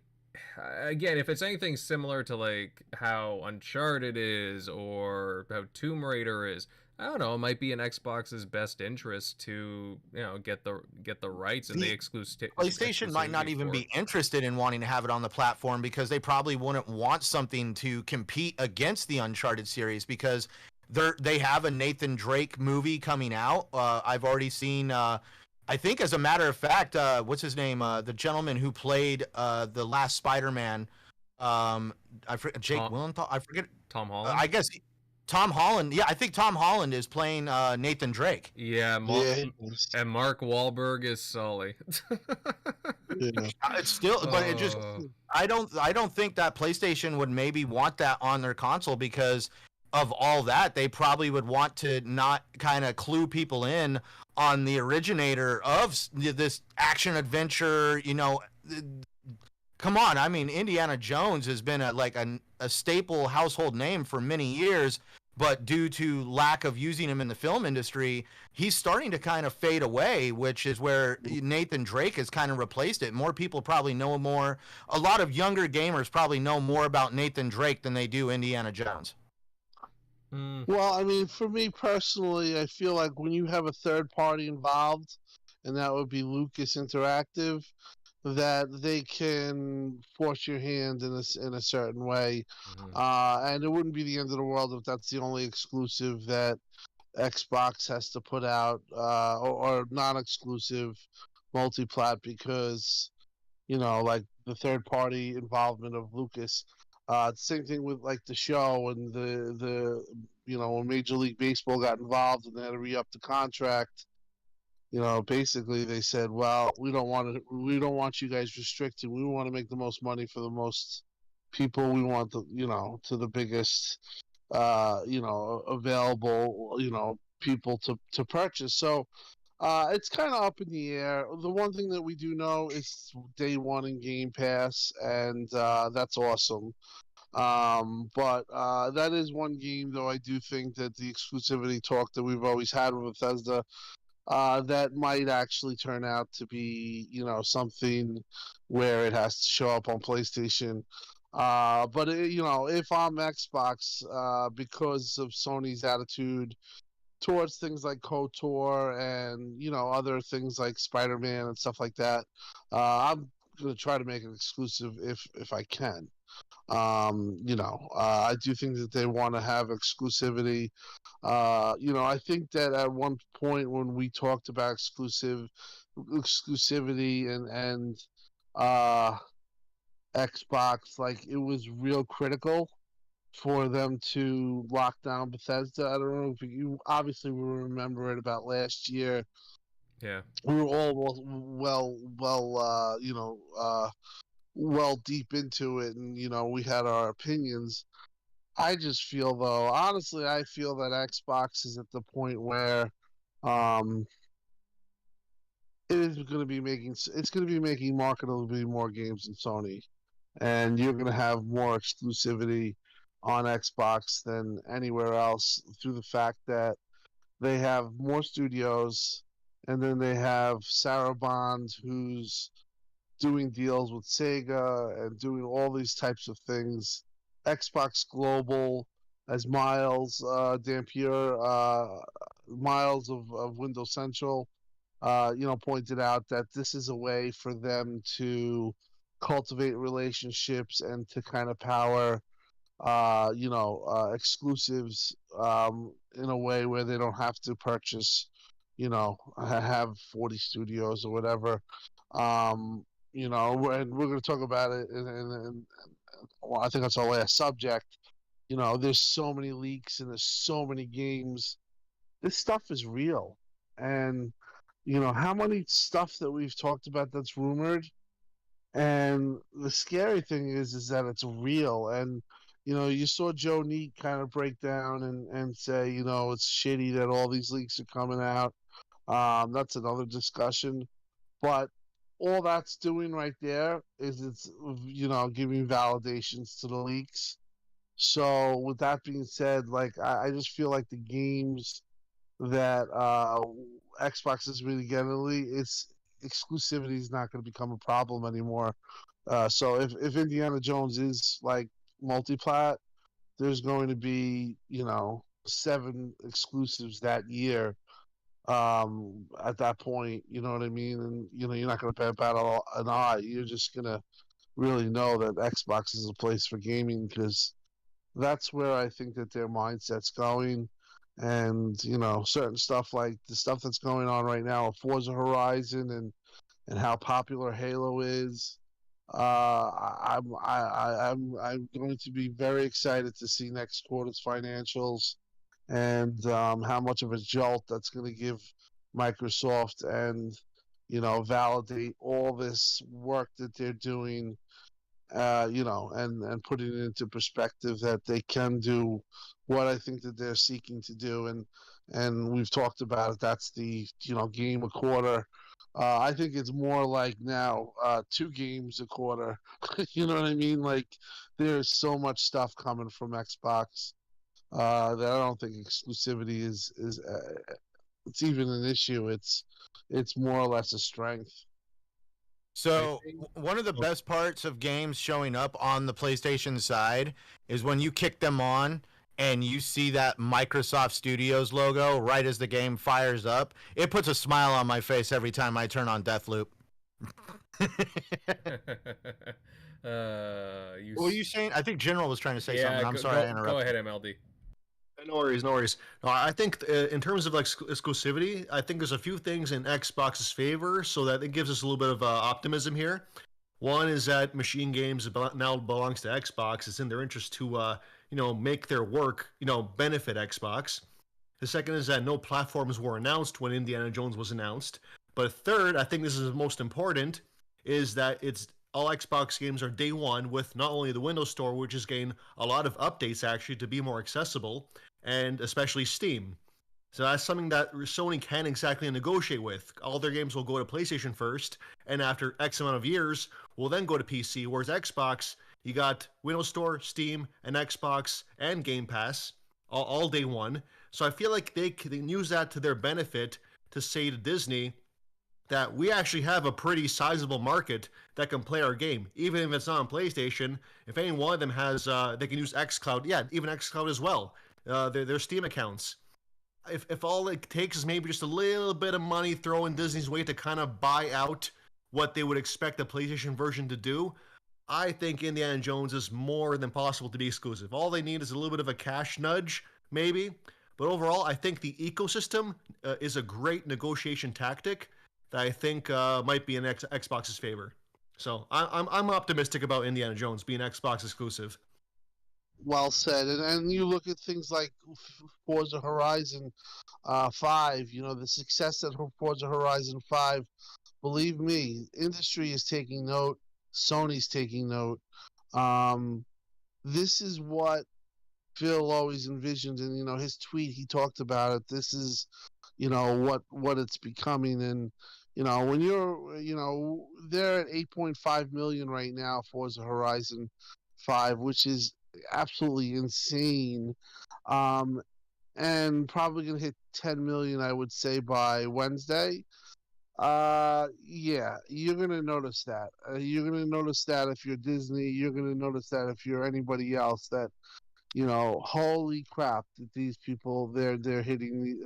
again, if it's anything similar to, like, how Uncharted is or how Tomb Raider is, I don't know, it might be in Xbox's best interest to, you know, get the rights and the exclusive. PlayStation might not even be interested in wanting to have it on the platform because they probably wouldn't want something to compete against the Uncharted series because they have a Nathan Drake movie coming out. I've already seen I think, as a matter of fact, what's his name? The gentleman who played the last Spider-Man. I forget, Jake Gyllenhaal. I forget. Tom Holland. I guess Tom Holland. Yeah, I think Tom Holland is playing Nathan Drake. Yeah, and Mark Wahlberg is Sully. It's still, but it just. I don't think that PlayStation would maybe want that on their console because of all that. They probably would want to not kind of clue people in on the originator of this action adventure, you know. Come on, I mean, Indiana Jones has been a staple household name for many years, but due to lack of using him in the film industry, he's starting to kind of fade away, which is where Nathan Drake has kind of replaced it. More people probably know more. A lot of younger gamers probably know more about Nathan Drake than they do Indiana Jones. Well, I mean, for me personally, I feel like when you have a third party involved, and that would be Lucas Interactive, that they can force your hand in a certain way, and it wouldn't be the end of the world if that's the only exclusive that Xbox has to put out, or non-exclusive multi-plat, because, you know, like the third party involvement of Lucas. Same thing with like the show and the when Major League Baseball got involved and they had to re-up the contract, basically they said, well, we don't want you guys restricted. We want to make the most money for the most people. We want to the biggest, available, people to purchase. So it's kind of up in the air. The one thing that we do know is day one in Game Pass, and that's awesome. But that is one game, though. I do think that the exclusivity talk that we've always had with Bethesda, that might actually turn out to be, something where it has to show up on PlayStation. But if I'm Xbox, because of Sony's attitude towards things like KOTOR and other things like Spider-Man and stuff like that, I'm gonna try to make it exclusive if I can. I do think that they want to have exclusivity. I think that at one point when we talked about exclusivity and Xbox, like, it was real critical for them to lock down Bethesda. I don't know if you obviously will remember it about last year. Yeah. We were all well deep into it, and we had our opinions. I just feel, though, honestly, I feel that Xbox is at the point where it's going to be making marketably more games than Sony, and you're going to have more exclusivity on Xbox than anywhere else through the fact that they have more studios, and then they have Sarah Bond, who's doing deals with Sega and doing all these types of things. Xbox Global, as Miles Dampier, Miles of Windows Central, pointed out, that this is a way for them to cultivate relationships and to kind of power, exclusives in a way where they don't have to purchase, have 40 studios or whatever. And we're going to talk about it well, I think that's our last subject. There's so many leaks and there's so many games. This stuff is real. And, how many stuff that we've talked about that's rumored. And the scary thing is that it's real. And, you saw Joe Neate kind of break down and say, it's shitty that all these leaks are coming out. That's another discussion. But all that's doing right there is it's giving validations to the leaks. So with that being said, like, I just feel like the games that Xbox is really getting, its exclusivity is not going to become a problem anymore. So if Indiana Jones is like multiplat, there's going to be 7 exclusives that year. At that point, you know what I mean? And, you're not going to bat an eye. You're just going to really know that Xbox is a place for gaming, because that's where I think that their mindset's going. And, certain stuff like the stuff that's going on right now with Forza Horizon and how popular Halo is. I'm going to be very excited to see next quarter's financials, and how much of a jolt that's going to give Microsoft, and validate all this work that they're doing, and putting it into perspective that they can do what I think that they're seeking to do, and we've talked about it. That's the game a quarter. I think it's more like now 2 games a quarter. You know what I mean? Like, there's so much stuff coming from Xbox. That I don't think exclusivity is it's even an issue. It's more or less a strength. So one of the best parts of games showing up on the PlayStation side is when you kick them on and you see that Microsoft Studios logo right as the game fires up. It puts a smile on my face every time I turn on Deathloop. What were you saying? I think General was trying to say something. I'm sorry I interrupted. Go ahead, MLD. No worries. No, I think in terms of like exclusivity, I think there's a few things in Xbox's favor, so that it gives us a little bit of optimism here. One is that Machine Games now belongs to Xbox. It's in their interest to make their work, benefit Xbox. The second is that no platforms were announced when Indiana Jones was announced. But third, I think this is the most important, is that it's all Xbox games are day one with not only the Windows Store, which is getting a lot of updates actually to be more accessible, and especially Steam. So that's something that Sony can't exactly negotiate with. All their games will go to PlayStation first, and after X amount of years, will then go to PC. Whereas Xbox, you got Windows Store, Steam, and Xbox, and Game Pass, all day one. So I feel like they can use that to their benefit to say to Disney that we actually have a pretty sizable market that can play our game, even if it's not on PlayStation. If any one of them has, they can use xCloud. Yeah, even xCloud as well. Their Steam accounts. If all it takes is maybe just a little bit of money thrown Disney's way to kind of buy out what they would expect the PlayStation version to do, I think Indiana Jones is more than possible to be exclusive. All they need is a little bit of a cash nudge, maybe. But overall, I think the ecosystem is a great negotiation tactic that I think might be in Xbox's favor. So I'm optimistic about Indiana Jones being Xbox exclusive. Well said. And you look at things like Forza Horizon 5, the success that Forza Horizon 5, believe me, industry is taking note, Sony's taking note. This is what Phil always envisioned, and his tweet, he talked about it. This is what it's becoming. And when they're at 8.5 million right now, Forza Horizon 5, which is absolutely insane, and probably gonna hit 10 million, I would say, by Wednesday. Yeah, you're gonna notice that. You're gonna notice that if you're Disney. You're gonna notice that if you're anybody else. That holy crap! That these people, they're hitting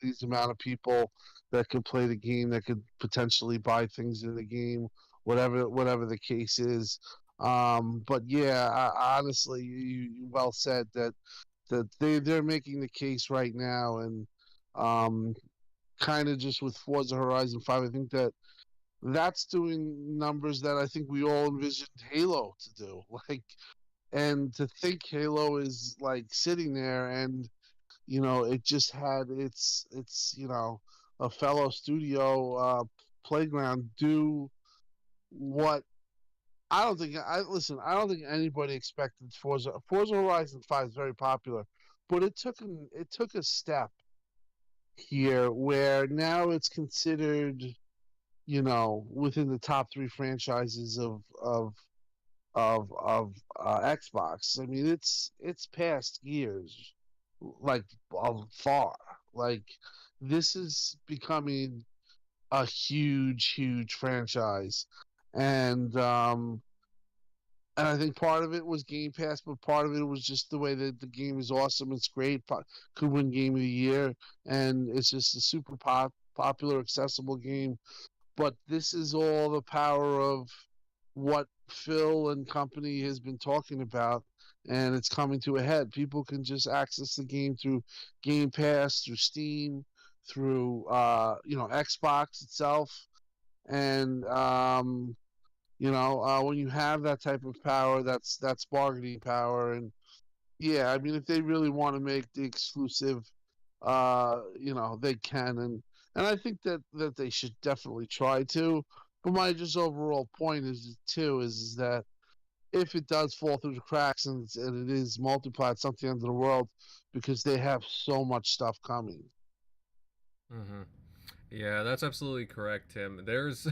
these amount of people that could play the game, that could potentially buy things in the game, whatever the case is. But yeah, honestly, you well said that they're making the case right now, and kind of just with Forza Horizon 5, I think that's doing numbers that I think we all envisioned Halo to do. And to think Halo is sitting there, and it just had its a fellow studio Playground do what I don't think anybody expected. Forza Horizon 5 is very popular, but it took a step here where now it's considered within the top 3 franchises of Xbox. I mean, it's past years far. This is becoming a huge franchise, and I think part of it was Game Pass, but part of it was just the way that the game is awesome. It's great, could win Game of the Year, and it's just a super popular, accessible game. But this is all the power of what Phil and company has been talking about, and it's coming to a head. People can just access the game through Game Pass, through Steam, through Xbox itself, and when you have that type of power, that's bargaining power. And yeah, I mean, if they really want to make the exclusive, they can, and I think that they should definitely try to. But my just overall point is that if it does fall through the cracks and it is multiplied something under the world, because they have so much stuff coming. Mm-hmm. Yeah, that's absolutely correct, Tim. There's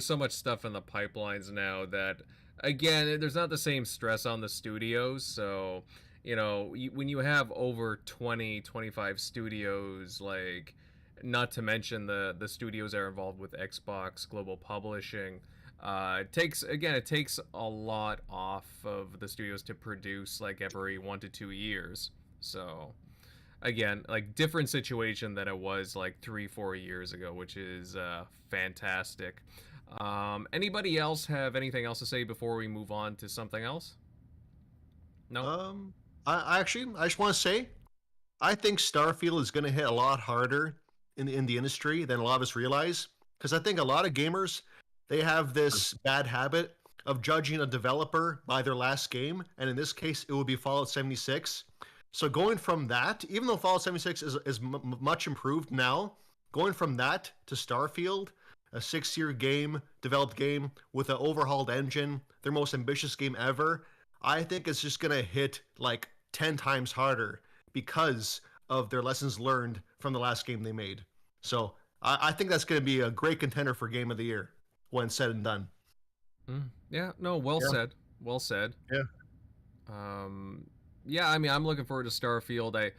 so much stuff in the pipelines now that, again, there's not the same stress on the studios. So, when you have over 20-25 studios, not to mention the studios that are involved with Xbox Global Publishing, it takes a lot off of the studios to produce every 1 to 2 years. So again, different situation than it was 3-4 years ago, which is fantastic. Anybody else have anything else to say before we move on to something else? No. I just want to say, I think Starfield is going to hit a lot harder in the industry than a lot of us realize, because I think a lot of gamers, they have this bad habit of judging a developer by their last game, and in this case, it would be Fallout 76. So going from that, even though Fallout 76 is much improved now, going from that to Starfield, a 6-year game, developed game with an overhauled engine, their most ambitious game ever, I think it's just going to hit like 10 times harder because of their lessons learned from the last game they made. So I think that's going to be a great contender for Game of the Year when said and done. Yeah, no, well said. Well said. Yeah. Yeah, I mean, I'm looking forward to Starfield.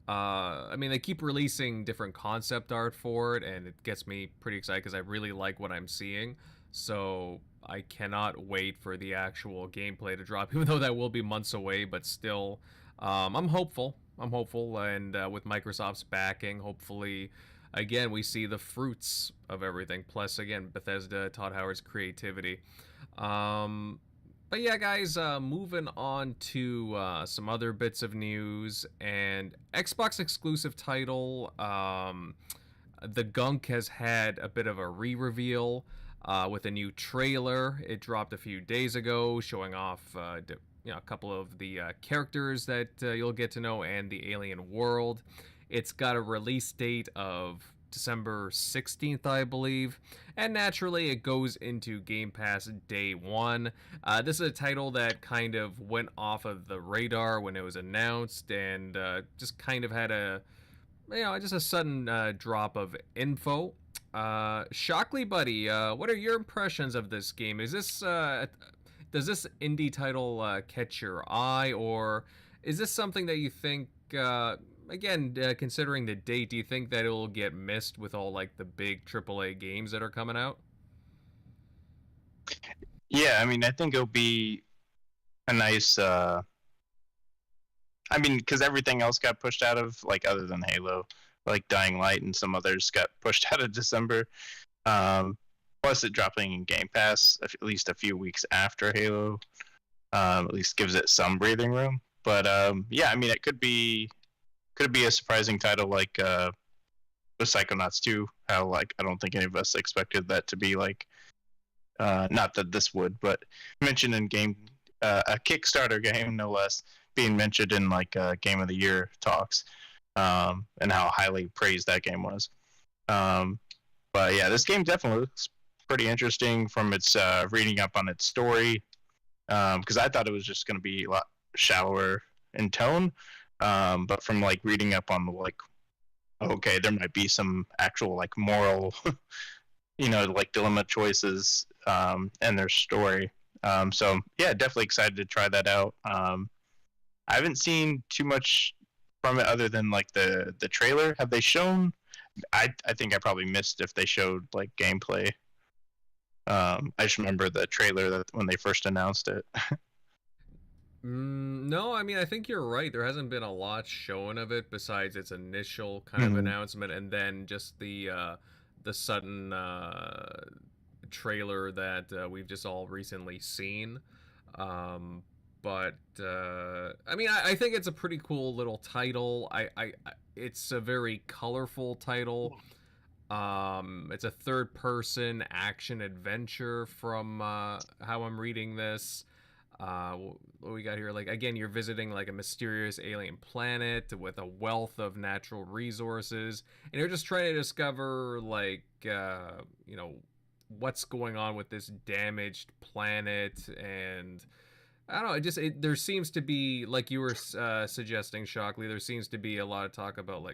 I mean, they keep releasing different concept art for it, and it gets me pretty excited because I really like what I'm seeing. So I cannot wait for the actual gameplay to drop, even though that will be months away. But still, I'm hopeful. And with Microsoft's backing, hopefully, again, we see the fruits of everything. Plus, again, Bethesda, Todd Howard's creativity. But yeah, guys, moving on to some other bits of news, and Xbox exclusive title, the Gunk has had a bit of a re-reveal with a new trailer. It dropped a few days ago, showing off a couple of the characters that you'll get to know and the alien world. It's got a release date of December 16th, I believe, and naturally it goes into Game Pass day one. This is a title that kind of went off of the radar when it was announced, and just kind of had just a sudden drop of info. Shockley, buddy, what are your impressions of this game? Is this does this indie title catch your eye, or is this something that you think again, considering the date, do you think that it'll get missed with all like the big AAA games that are coming out? Yeah, I mean, I think it'll be a nice. I mean, because everything else got pushed out of, like, other than Halo, like Dying Light and some others got pushed out of December. Plus, it dropping in Game Pass at least a few weeks after Halo, at least gives it some breathing room. But yeah, I mean, it could be a surprising title like with Psychonauts 2. How, like, I don't think any of us expected that to be like, not that this would, but mentioned in game, a Kickstarter game no less, being mentioned in like Game of the Year talks, and how highly praised that game was. But yeah, this game definitely looks pretty interesting from its reading up on its story, because I thought it was just going to be a lot shallower in tone. But from like reading up on the, like, okay, there might be some actual like moral, like dilemma choices, and their story. So yeah, definitely excited to try that out. I haven't seen too much from it other than like the trailer. Have they shown? I think I probably missed if they showed like gameplay. I just remember the trailer that when they first announced it. No, I mean, I think you're right. There hasn't been a lot shown of it besides its initial kind of announcement, and then just the sudden trailer that we've just all recently seen. But I mean, I think it's a pretty cool little title. It's a very colorful title. It's a third-person action adventure from how I'm reading this. What we got here, like, again, you're visiting like a mysterious alien planet with a wealth of natural resources, and you're just trying to discover, like, what's going on with this damaged planet. And I don't know, there seems to be, like you were suggesting, Shockley, there seems to be a lot of talk about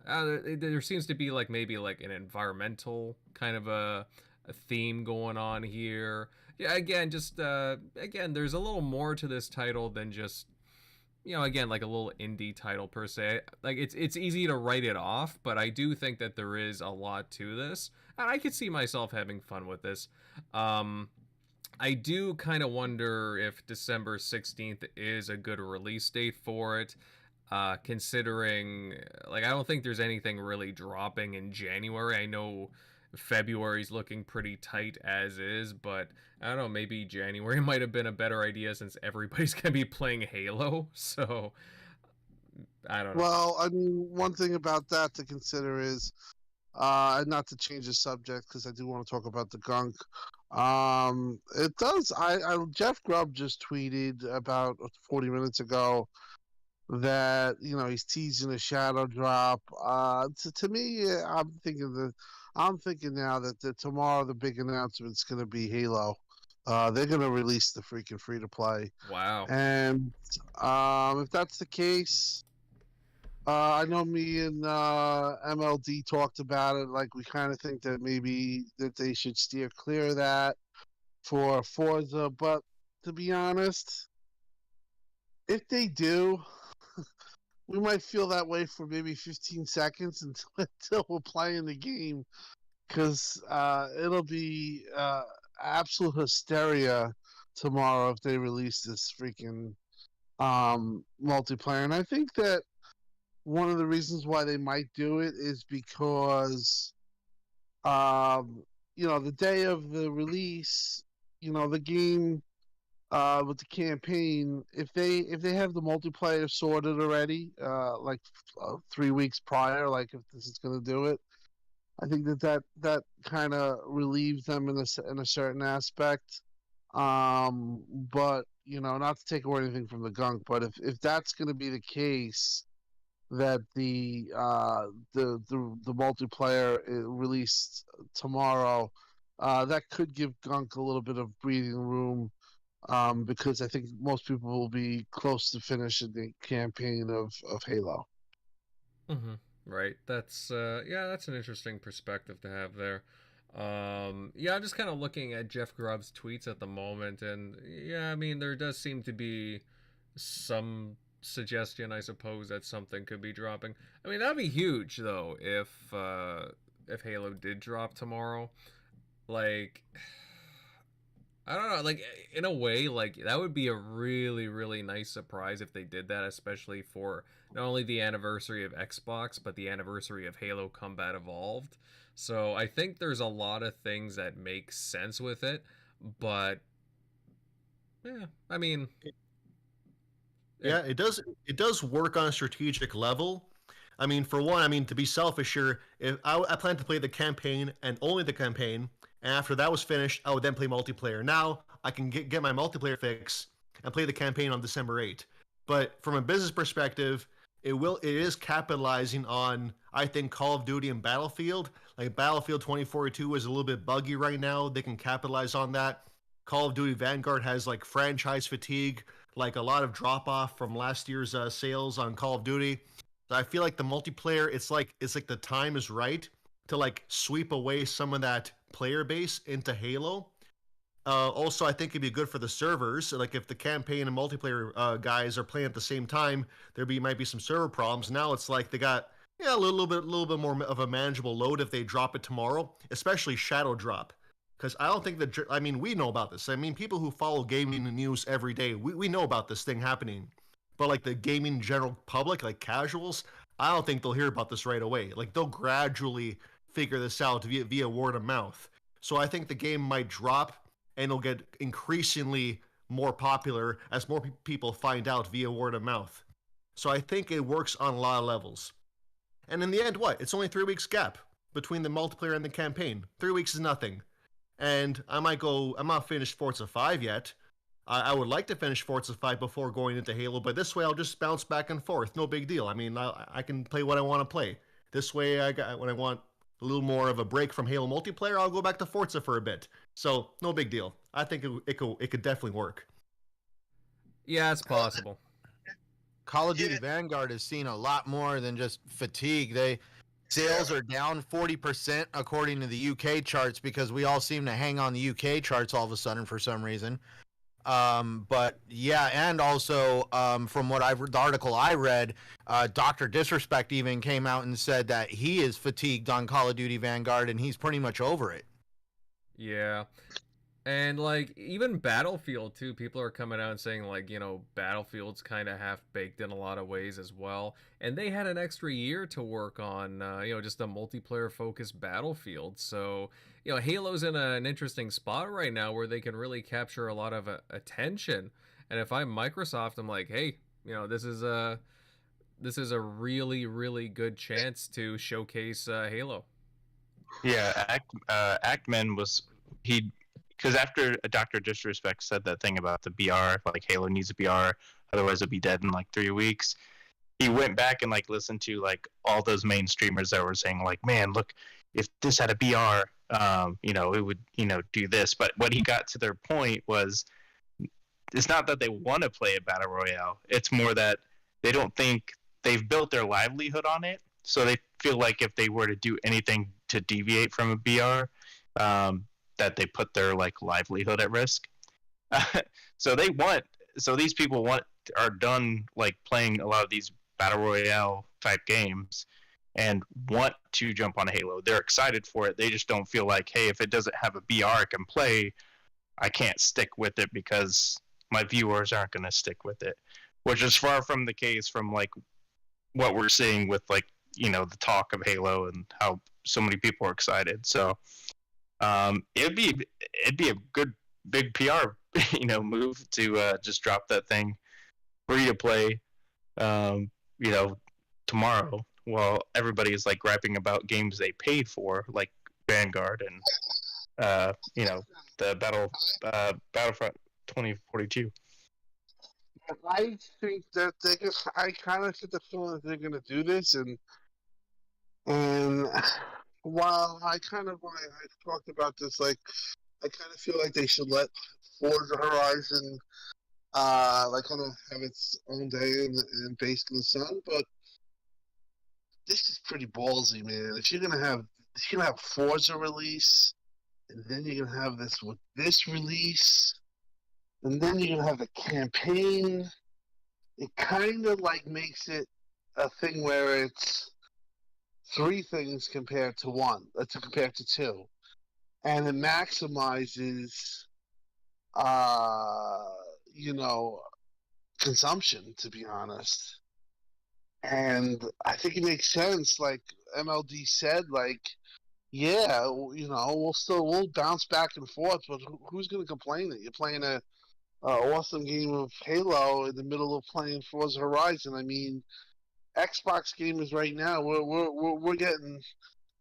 there seems to be like maybe like an environmental kind of a theme going on here. Yeah, again, there's a little more to this title than just, again, like a little indie title per se. Like, it's easy to write it off, but I do think that there is a lot to this, and I could see myself having fun with this. I do kind of wonder if December 16th is a good release date for it, considering, like, I don't think there's anything really dropping in January. I know February's looking pretty tight as is, but I don't know, maybe January might have been a better idea since everybody's gonna be playing Halo. So I don't know. Well, I mean, one thing about that to consider is And not to change the subject because I do want to talk about the Gunk. It does. Jeff Grubb just tweeted about 40 minutes ago that he's teasing a shadow drop. To me, I'm thinking now that tomorrow the big announcement's going to be Halo. They're going to release the freaking free to play, Wow. and if that's the case, I know me and MLD talked about it. Like we kind of think that maybe that they should steer clear of that for Forza. But to be honest, if they do, we might feel that way for maybe 15 seconds until we're playing the game, because it'll be absolute hysteria tomorrow if they release this freaking multiplayer. And I think that one of the reasons why they might do it is because, the day of the release, the game with the campaign, if they have the multiplayer sorted already, 3 weeks prior, like if this is going to do it, I think that kind of relieves them in a certain aspect. But not to take away anything from the Gunk, but if that's going to be the case, that the multiplayer released tomorrow, that could give Gunk a little bit of breathing room, because I think most people will be close to finishing the campaign of Halo. Mm-hmm. Right. That's that's an interesting perspective to have there. I'm just kind of looking at Jeff Grubb's tweets at the moment, and I mean there does seem to be some suggestion, I suppose, that something could be dropping. I mean, that'd be huge though if Halo did drop tomorrow. Like, I don't know, like in a way, like that would be a really, really nice surprise if they did that, especially for not only the anniversary of Xbox, but the anniversary of Halo Combat Evolved. So I think there's a lot of things that make sense with it, but yeah, I mean, Yeah, it does. It does work on a strategic level. I mean, for one, I mean to be selfish here, if I plan to play the campaign and only the campaign, and after that was finished, I would then play multiplayer. Now I can get my multiplayer fix and play the campaign on December 8th. But from a business perspective, it is capitalizing on, I think, Call of Duty and Battlefield. Like Battlefield 2042 is a little bit buggy right now. They can capitalize on that. Call of Duty Vanguard has like franchise fatigue, like a lot of drop off from last year's sales on Call of Duty. So I feel like the multiplayer, it's like the time is right to like sweep away some of that player base into Halo. Also, I think it'd be good for the servers. Like if the campaign and multiplayer guys are playing at the same time, might be some server problems. Now it's like they got a little bit more of a manageable load if they drop it tomorrow, especially Shadow Drop. Because I don't think that, I mean, we know about this. I mean, people who follow gaming news every day, we know about this thing happening. But like the gaming general public, like casuals, I don't think they'll hear about this right away. Like they'll gradually figure this out via word of mouth. So I think the game might drop and it'll get increasingly more popular as more people find out via word of mouth. So I think it works on a lot of levels. And in the end, what? It's only 3 weeks gap between the multiplayer and the campaign. 3 weeks is nothing. And I'm not finished Forza 5 yet. I would like to finish Forza 5 before going into Halo, but this way I'll just bounce back and forth. No big deal. I mean, I can play what I want to play. This way, when I want a little more of a break from Halo multiplayer, I'll go back to Forza for a bit. So, no big deal. I think it could definitely work. Yeah, it's possible. Call of Duty Vanguard has seen a lot more than just fatigue. Sales are down 40% according to the UK charts, because we all seem to hang on the UK charts all of a sudden for some reason. But yeah, and also from the article I read, Dr. Disrespect even came out and said that he is fatigued on Call of Duty Vanguard and he's pretty much over it. Yeah. And like even Battlefield too, people are coming out and saying like, Battlefield's kind of half baked in a lot of ways as well. And they had an extra year to work on, just a multiplayer focused Battlefield. So, Halo's in an interesting spot right now where they can really capture a lot of attention. And if I'm Microsoft, I'm like, hey, this is a really, really good chance to showcase Halo. Yeah, Ackman was because after Doctor Disrespect said that thing about the BR, like Halo needs a BR, otherwise it'll be dead in like 3 weeks. He went back and like listened to like all those main streamers that were saying like, man, look, if this had a BR, it would do this. But what he got to their point was, it's not that they want to play a battle royale. It's more that they don't think they've built their livelihood on it. So they feel like if they were to do anything to deviate from a BR, that they put their like livelihood at risk. So these people are done like playing a lot of these battle royale type games and want to jump on Halo. They're excited for it. They just don't feel like, hey, if it doesn't have a BR I can play, I can't stick with it because my viewers aren't going to stick with it, which is far from the case from like what we're seeing with like, the talk of Halo and how so many people are excited. So it'd be a good big PR move to just drop that thing free to play tomorrow while everybody is like griping about games they paid for, like Vanguard and the Battlefront 2042. I think that I kind of get the feeling that they're going to do this, and while I've talked about this, like I kind of feel like they should let Forza Horizon like kind of have its own day and based in the sun, but this is pretty ballsy, man. If you're gonna have Forza release, and then you're gonna have this with this release, and then you're gonna have the campaign, it kind of like makes it a thing where it's 3 things compared to 1, compared to 2, and it maximizes, consumption, to be honest. And I think it makes sense. Like MLD said, like, yeah, we'll bounce back and forth, but who's going to complain that you're playing a awesome game of Halo in the middle of playing Forza Horizon? I mean, Xbox gamers right now, we're getting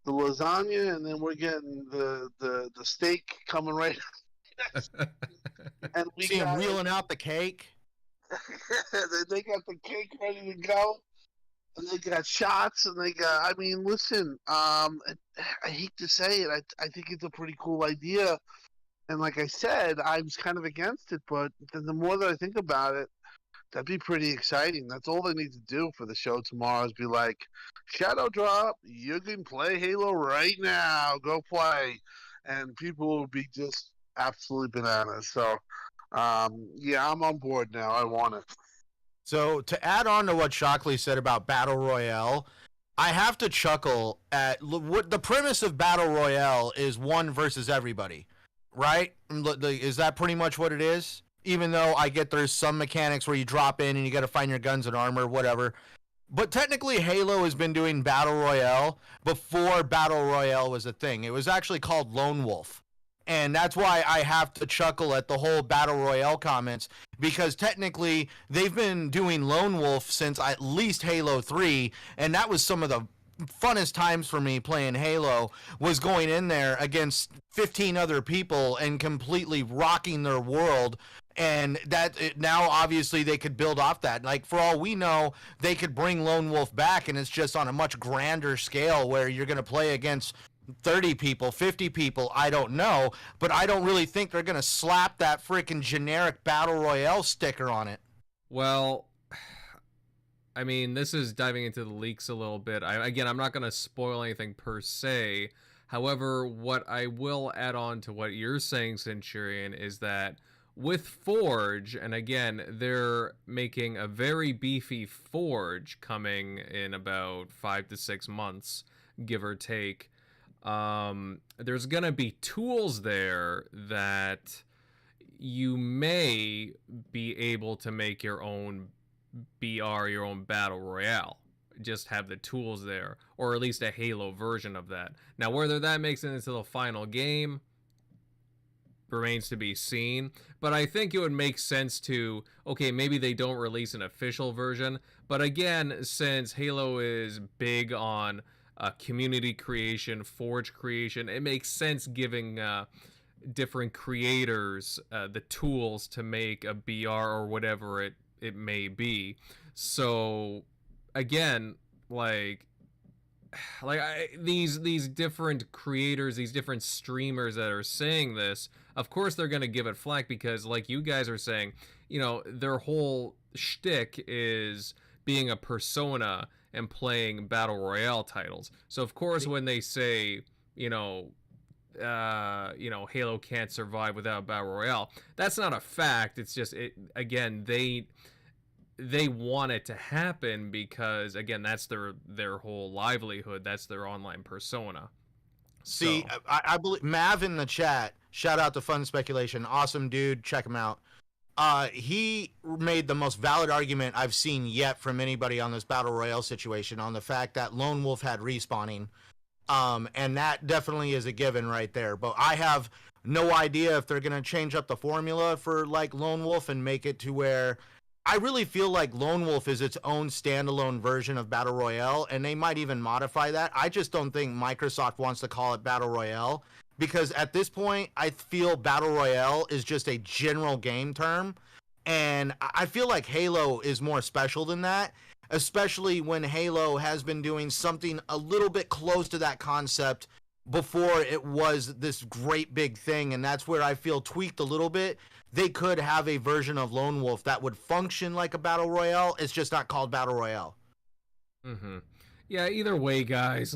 the lasagna, and then we're getting the steak coming right. And we see him wheeling out the cake. They got the cake ready to go, and they got shots, and they got. I mean, listen. I hate to say it. I think it's a pretty cool idea, and like I said, I was kind of against it, but the more that I think about it, that'd be pretty exciting. That's all they need to do for the show tomorrow is be like, Shadow Drop, you can play Halo right now. Go play. And people will be just absolutely bananas. So, yeah, I'm on board now. I want it. So to add on to what Shockley said about Battle Royale, I have to chuckle at what the premise of Battle Royale is: one versus everybody, right? Is that pretty much what it is? Even though I get there's some mechanics where you drop in and you got to find your guns and armor, whatever. But technically, Halo has been doing Battle Royale before Battle Royale was a thing. It was actually called Lone Wolf. And that's why I have to chuckle at the whole Battle Royale comments, because technically they've been doing Lone Wolf since at least Halo 3, and that was some of the funnest times for me playing Halo, was going in there against 15 other people and completely rocking their world. And now obviously they could build off that. Like, for all we know, they could bring Lone Wolf back, and it's just on a much grander scale where you're going to play against 30 people, 50 people, I don't know. But I don't really think they're going to slap that freaking generic Battle Royale sticker on it. Well, I mean, this is diving into the leaks a little bit. I'm not going to spoil anything per se. However, what I will add on to what you're saying, Centurion, is that with Forge, and again, they're making a very beefy Forge coming in about 5 to 6 months, give or take. There's going to be tools there that you may be able to make your own BR, your own Battle Royale. Just have the tools there, or at least a Halo version of that. Now, whether that makes it into the final game remains to be seen, but I think it would make sense to, okay, maybe they don't release an official version, but again, since Halo is big on community creation, Forge creation. It makes sense giving different creators the tools to make a BR or whatever it may be. So again, these different creators, these different streamers that are saying this, of course they're going to give it flack because, like you guys are saying, their whole shtick is being a persona and playing battle royale titles. So of course when they say, Halo can't survive without battle royale, that's not a fact. It's just they want it to happen because, again, that's their whole livelihood. That's their online persona. See, I believe Mav in the chat, shout out to Fun Speculation, awesome dude, check him out. He made the most valid argument I've seen yet from anybody on this battle royale situation on the fact that Lone Wolf had respawning, and that definitely is a given right there. But I have no idea if they're gonna change up the formula for like Lone Wolf and make it to where I really feel like Lone Wolf is its own standalone version of Battle Royale, and they might even modify that. I just don't think Microsoft wants to call it Battle Royale, because at this point, I feel Battle Royale is just a general game term, and I feel like Halo is more special than that, especially when Halo has been doing something a little bit close to that concept before it was this great big thing, and that's where I feel tweaked a little bit. They could have a version of Lone Wolf that would function like a battle royale. It's just not called battle royale. Mm-hmm. Yeah. Either way, guys,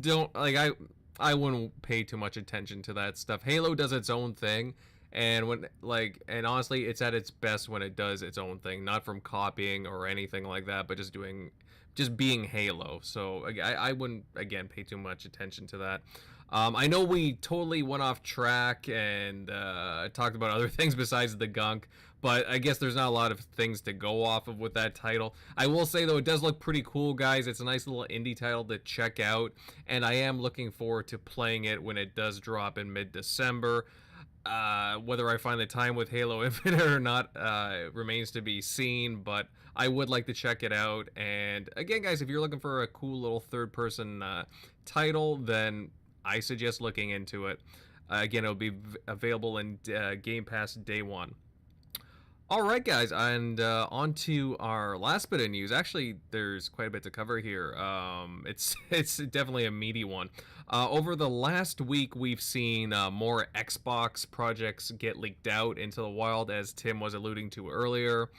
don't I wouldn't pay too much attention to that stuff. Halo does its own thing, and and honestly, it's at its best when it does its own thing, not from copying or anything like that, but just being Halo. So I wouldn't, again, pay too much attention to that. I know we totally went off track and talked about other things besides the Gunk, but I guess there's not a lot of things to go off of with that title. I will say, though, it does look pretty cool, guys. It's a nice little indie title to check out, and I am looking forward to playing it when it does drop in mid-December. Whether I find the time with Halo Infinite or not remains to be seen, but I would like to check it out. And again, guys, if you're looking for a cool little third-person title, then I suggest looking into it. Again, it'll be available in Game Pass day one. All right, guys, and on to our last bit of news. Actually, there's quite a bit to cover here. It's definitely a meaty one. Over the last week, we've seen more Xbox projects get leaked out into the wild, as Tim was alluding to earlier.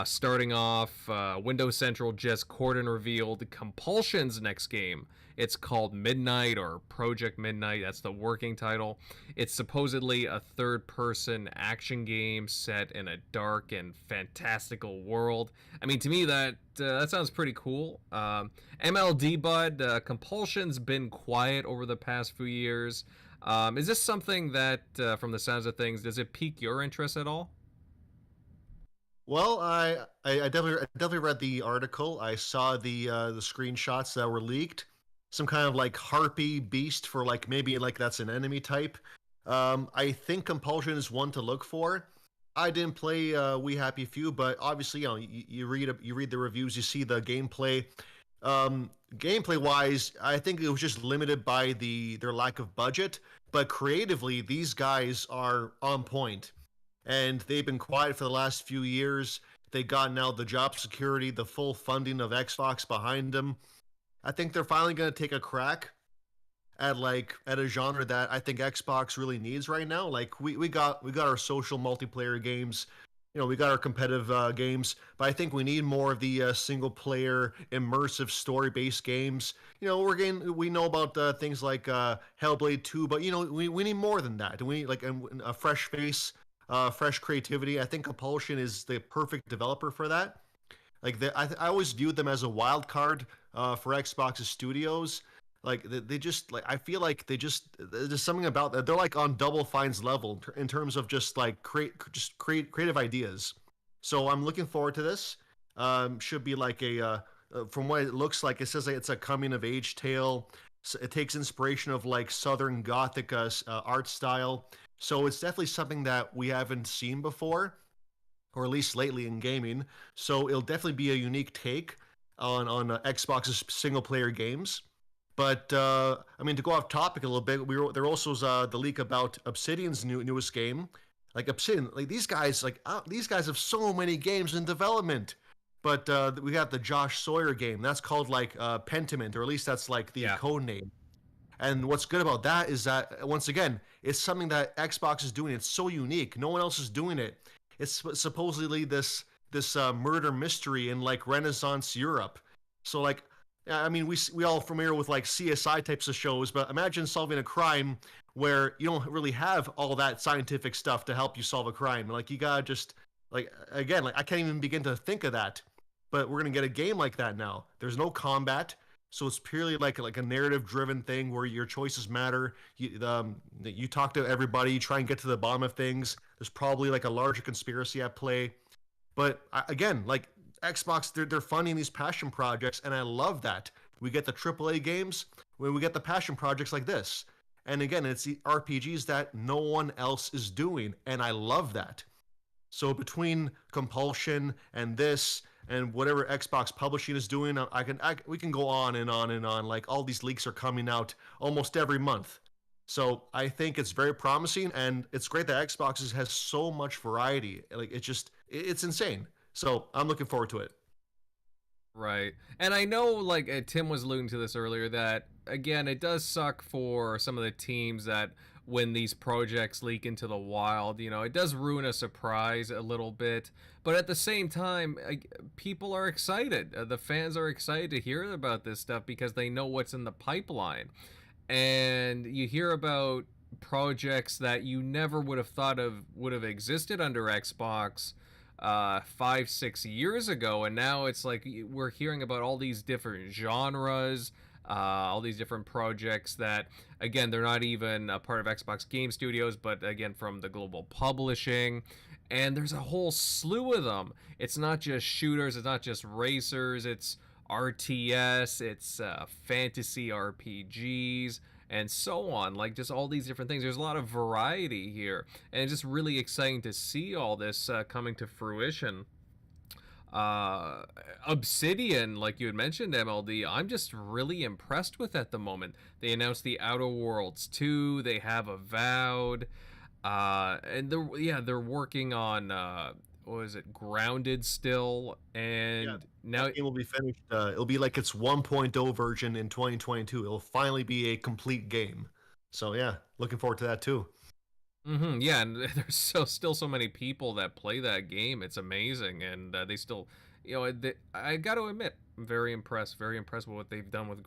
Starting off, Windows Central just Corden revealed Compulsion's next game. It's called Midnight, or Project Midnight. That's the working title. It's supposedly a third-person action game set in a dark and fantastical world. I mean, to me, that sounds pretty cool. MLD Bud, Compulsion's been quiet over the past few years. Is this something that, from the sounds of things, does it pique your interest at all? Well, I definitely read the article. I saw the screenshots that were leaked. Some kind of like harpy beast for maybe that's an enemy type. I think Compulsion is one to look for. I didn't play We Happy Few, but obviously you read the reviews, you see the gameplay. Gameplay wise, I think it was just limited by their lack of budget. But creatively, these guys are on point. And they've been quiet for the last few years. They got now the job security, the full funding of Xbox behind them. I think they're finally going to take a crack at a genre that I think Xbox really needs right now. We got our social multiplayer games, we got our competitive games, but I think we need more of the single player immersive story based games. We know about things like Hellblade 2, but we need more than that. We need a fresh face. Fresh creativity. I think Compulsion is the perfect developer for that. I always viewed them as a wild card for Xbox's studios. I feel like there's something about that. They're on Double Fine's level in terms of just creative ideas. So I'm looking forward to this. Should be from what it looks like, it says it's a coming of age tale. So it takes inspiration of Southern Gothic art style. So it's definitely something that we haven't seen before, or at least lately in gaming. So it'll definitely be a unique take on Xbox's single-player games. But I mean, to go off topic a little bit, there also was the leak about Obsidian's newest game. Like Obsidian, like these guys have so many games in development. But we got the Josh Sawyer game. That's called like Pentiment, or at least that's like the code name. And what's good about that is that, once again, it's something that Xbox is doing. It's so unique. No one else is doing it. It's supposedly this murder mystery in like Renaissance Europe. So like, I mean, we all familiar with like CSI types of shows, but imagine solving a crime where you don't really have all that scientific stuff to help you solve a crime. Like you gotta just like, again, like I can't even begin to think of that. But we're gonna get a game like that now. There's no combat. So it's purely like a narrative-driven thing where your choices matter. You talk to everybody, you try and get to the bottom of things. There's probably like a larger conspiracy at play. But again, like Xbox, they're funding these passion projects, and I love that. We get the AAA games when we get the passion projects like this. And again, it's the RPGs that no one else is doing, and I love that. So between Compulsion and this, and whatever Xbox Publishing is doing, we can go on and on and on. Like all these leaks are coming out almost every month. So I think it's very promising, and it's great that Xbox has so much variety. Like it's insane. So I'm looking forward to it. Right. And I know, like Tim was alluding to this earlier, that again, it does suck for some of the teams that when these projects leak into the wild, you know, it does ruin a surprise a little bit. But at the same time, people are excited. The fans are excited to hear about this stuff because they know what's in the pipeline. And you hear about projects that you never would have thought of would have existed under Xbox 5-6 years ago, and now it's like we're hearing about all these different genres, all these different projects that, again, they're not even a part of Xbox Game Studios, but again from the global publishing. And there's a whole slew of them. It's not just shooters, it's not just racers, it's RTS, it's fantasy RPGs, and so on. Like, just all these different things. There's a lot of variety here, and it's just really exciting to see all this coming to fruition. Obsidian, like you had mentioned, MLD, I'm just really impressed with at the moment. They announced the Outer Worlds 2, they have Avowed, and they're working on what is it, Grounded still, and now it will be finished. It'll be like its 1.0 version in 2022. It'll finally be a complete game. So yeah, looking forward to that too. Yeah, and there's still so many people that play that game. It's amazing, and they still, you know, I got to admit, I'm very impressed with what they've done with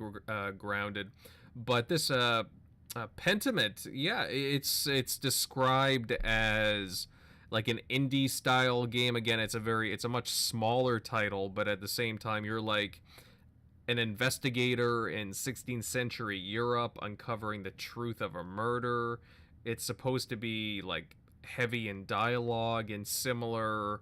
Grounded. But this Pentiment, yeah, it's described as like an indie style game. Again, it's a much smaller title, but at the same time, you're like an investigator in 16th century Europe uncovering the truth of a murder. It's supposed to be like heavy in dialogue and similar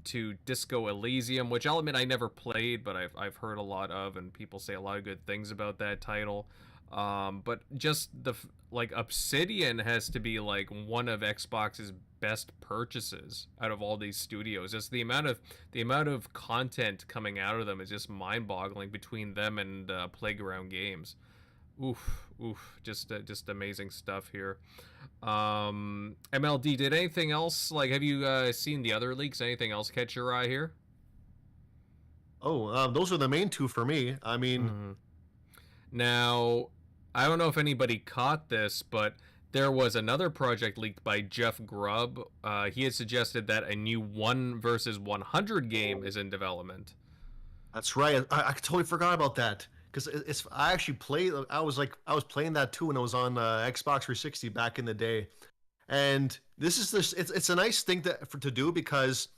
to Disco Elysium, which I'll admit I never played, but I've heard a lot of, and people say a lot of good things about that title. But just like Obsidian has to be like one of Xbox's best purchases out of all these studios. Just the amount of content coming out of them is just mind-boggling between them and Playground Games. Just amazing stuff here. MLD, did anything else, like, have you seen the other leaks? Anything else catch your eye here? Those are the main two for me. I mean, Now, I don't know if anybody caught this, but there was another project leaked by Jeff Grubb. He had suggested that a new 1 versus 100 game is in development. That's right. I totally forgot about that. Because I actually played. I was playing that too when I was on Xbox 360 back in the day, and it's a nice thing to do because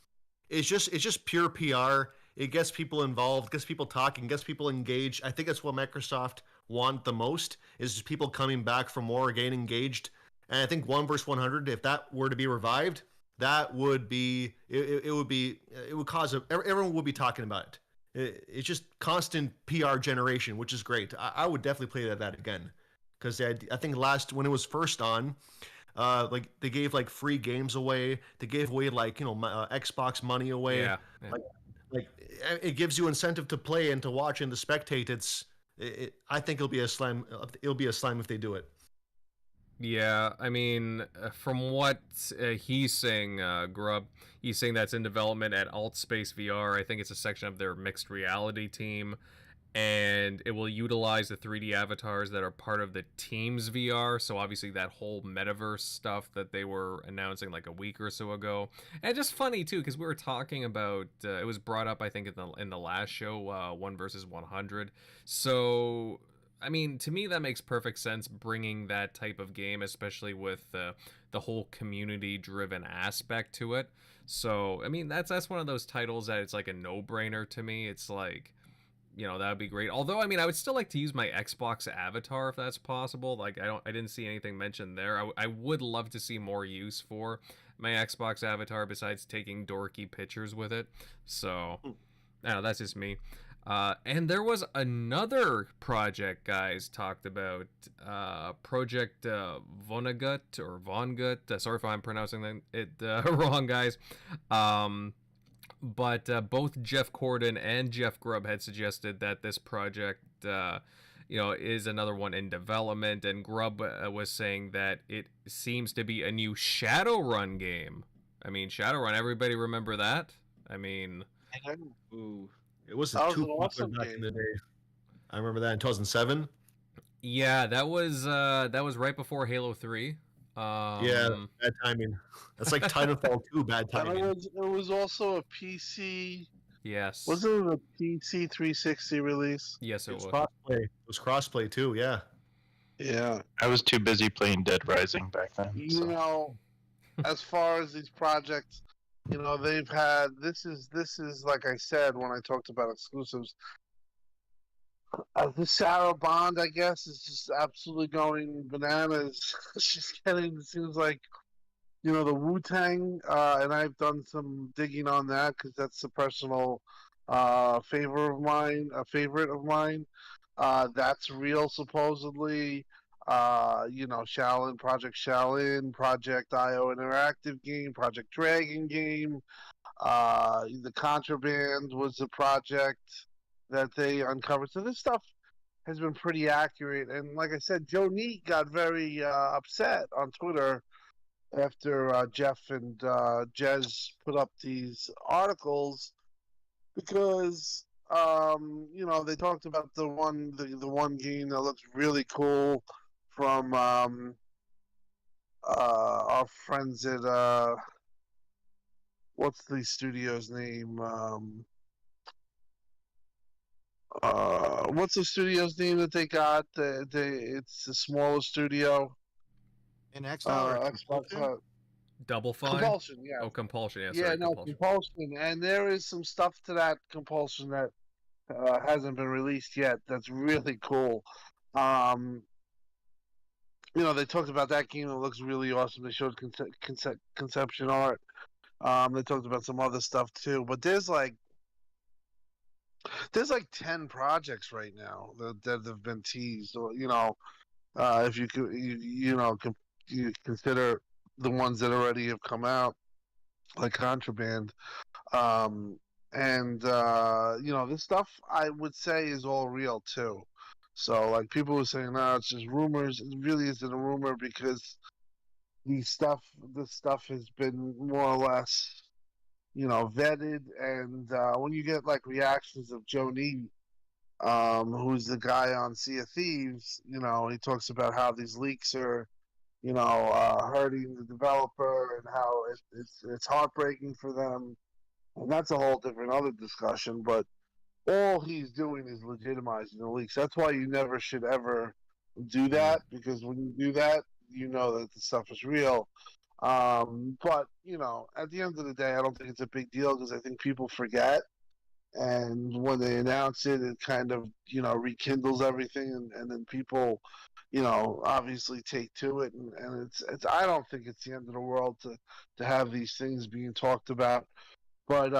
it's just pure PR. It gets people involved, gets people talking, gets people engaged. I think that's what Microsoft want the most, is just people coming back for more, getting engaged. And I think 1 versus 100, if that were to be revived, that would be it would cause everyone would be talking about it. It's just constant PR generation, which is great. I would definitely play that again, because I think when it was first on, like they gave like free games away. They gave away like Xbox money away. Yeah. Like it gives you incentive to play and to watch and to spectate. I think it'll be a slam. It'll be a slam if they do it. Yeah, I mean, from what he's saying, Grub, he's saying that's in development at Altspace VR. I think it's a section of their mixed reality team, and it will utilize the 3D avatars that are part of the Teams VR. So obviously that whole metaverse stuff that they were announcing like a week or so ago, and just funny too because we were talking about it was brought up I think in the last show, 1 versus 100. So I mean, to me, that makes perfect sense bringing that type of game, especially with the whole community-driven aspect to it. So, I mean, that's one of those titles that it's like a no-brainer to me. It's like, that would be great. Although, I mean, I would still like to use my Xbox avatar if that's possible. Like, I didn't see anything mentioned there. I would love to see more use for my Xbox avatar besides taking dorky pictures with it. So, I don't know, that's just me. And there was another project, guys, talked about, Project Vonnegut or Vonnegut. Sorry if I'm pronouncing it wrong, guys. But both Jeff Corden and Jeff Grubb had suggested that this project, is another one in development. And Grubb was saying that it seems to be a new Shadowrun game. I mean, Shadowrun, everybody remember that? I mean... Ooh. It was That was two an awesome back game. in the day. I remember that in 2007. Yeah, that was right before Halo 3. Yeah, bad timing. That's like Titanfall 2, bad And timing. it was also a PC. Yes. Was it a PC 360 release? Yes, it It was was. crossplay. It was crossplay too. Yeah. Yeah. I was too busy playing Dead Rising back then. You So. know, as far as these projects, they've had this is like I said when I talked about exclusives. This Sarah Bond, I guess, is just absolutely going bananas. She's getting, it seems like, the Wu Tang, and I've done some digging on that because that's a personal favorite of mine. That's real, supposedly. Project Shaolin, Project IO Interactive game, Project Dragon game. The Contraband was a project that they uncovered. So this stuff has been pretty accurate. And like I said, Joe Neat got very upset on Twitter after Jeff and Jez put up these articles because they talked about the one game that looks really cool from our friends at what's the studio's name? What's the studio's name that they got? It's the smallest studio. In Exile or Xbox Compulsion? Double Fine? Compulsion, yeah. Oh, Compulsion. Yeah, Yeah, sorry, no, Compulsion. Compulsion. And there is some stuff to that Compulsion that hasn't been released yet that's really cool. They talked about that game. It looks really awesome. They showed conception art. They talked about some other stuff too. But there's like 10 projects right now that have been teased. Or, if you could, you consider the ones that already have come out, like Contraband. This stuff I would say is all real too. So like people were saying, no, it's just rumors. It really isn't a rumor because this stuff has been more or less, vetted. And when you get like reactions of Joe Neat, who's the guy on Sea of Thieves, he talks about how these leaks are, hurting the developer and how it's heartbreaking for them. And that's a whole different other discussion, but all he's doing is legitimizing the leaks. That's why you never should ever do that, because when you do that, you know that the stuff is real. But, at the end of the day, I don't think it's a big deal because I think people forget. And when they announce it, it kind of, rekindles everything. And then people, obviously take to it. And it's I don't think it's the end of the world to have these things being talked about. But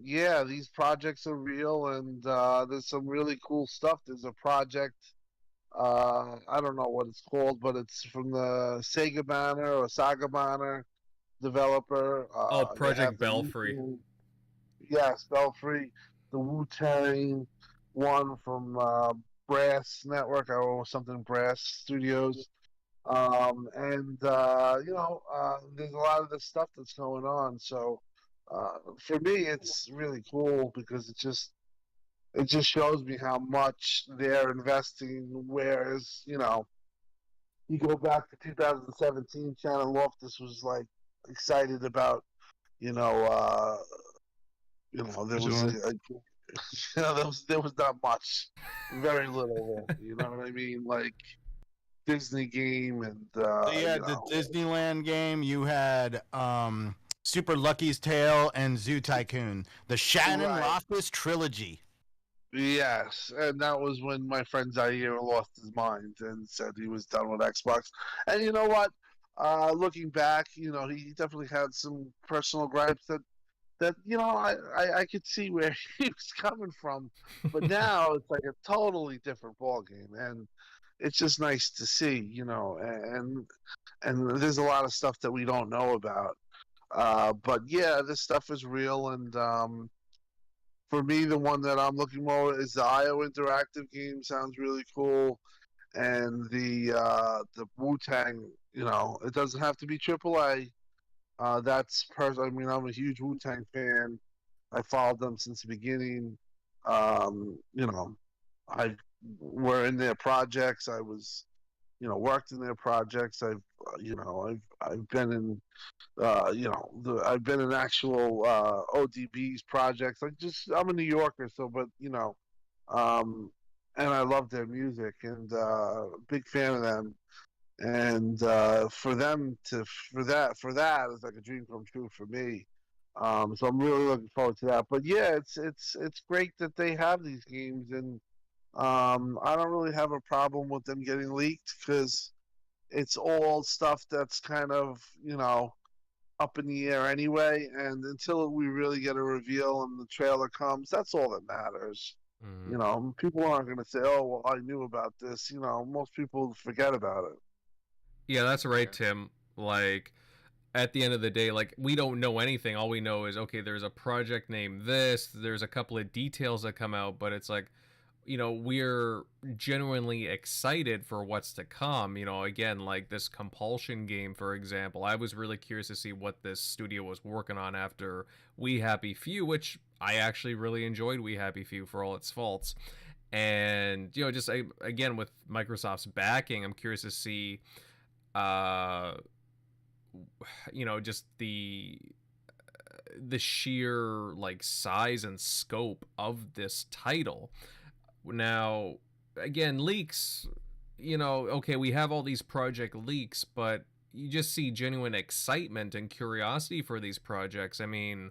these projects are real, and there's some really cool stuff. There's a project, I don't know what it's called, but it's from the Sega Banner or Saga Banner developer. Project Belfry. Yes, Belfry. The Wu Tang one from Brass Network or something, Brass Studios. There's a lot of this stuff that's going on. So for me, it's really cool because it just shows me how much they're investing. Whereas, you go back to 2017, Shannon Loftus was like excited about, there was there was not much, very little there. You know what I mean? Like Disney game and So you had the Disneyland game. You had Super Lucky's Tale and Zoo Tycoon. The Shannon Loftus trilogy. Yes, and that was when my friend Zaire lost his mind and said he was done with Xbox. And you know what? Looking back, he definitely had some personal gripes that I could see where he was coming from. But now it's like a totally different ballgame, and it's just nice to see, and there's a lot of stuff that we don't know about. But yeah, this stuff is real, and for me, the one that I'm looking more is the IO Interactive game. Sounds really cool, and the Wu-Tang. It doesn't have to be AAA. I mean, I'm a huge Wu-Tang fan. I followed them since the beginning. I were in their projects. I was, worked in their projects. I've been in, I've been in actual ODB's projects. I'm a New Yorker, and I love their music and big fan of them. And for that is like a dream come true for me. So I'm really looking forward to that. But yeah, it's great that they have these games, and I don't really have a problem with them getting leaked because it's all stuff that's kind of up in the air anyway. And until we really get a reveal and the trailer comes, that's all that matters. Mm-hmm. People aren't going to say, "Oh, well, I knew about this." Most people forget about it. Yeah, that's right, Tim. Like, at the end of the day, like, we don't know anything. All we know is, okay, there's a project named this, there's a couple of details that come out, but it's like, we're genuinely excited for what's to come. Again, like this Compulsion game, for example, I was really curious to see what this studio was working on after We Happy Few, which I actually really enjoyed We Happy Few for all its faults. And, again, with Microsoft's backing, I'm curious to see just the sheer like size and scope of this title. Now, again, leaks, okay, we have all these project leaks, but you just see genuine excitement and curiosity for these projects. I mean,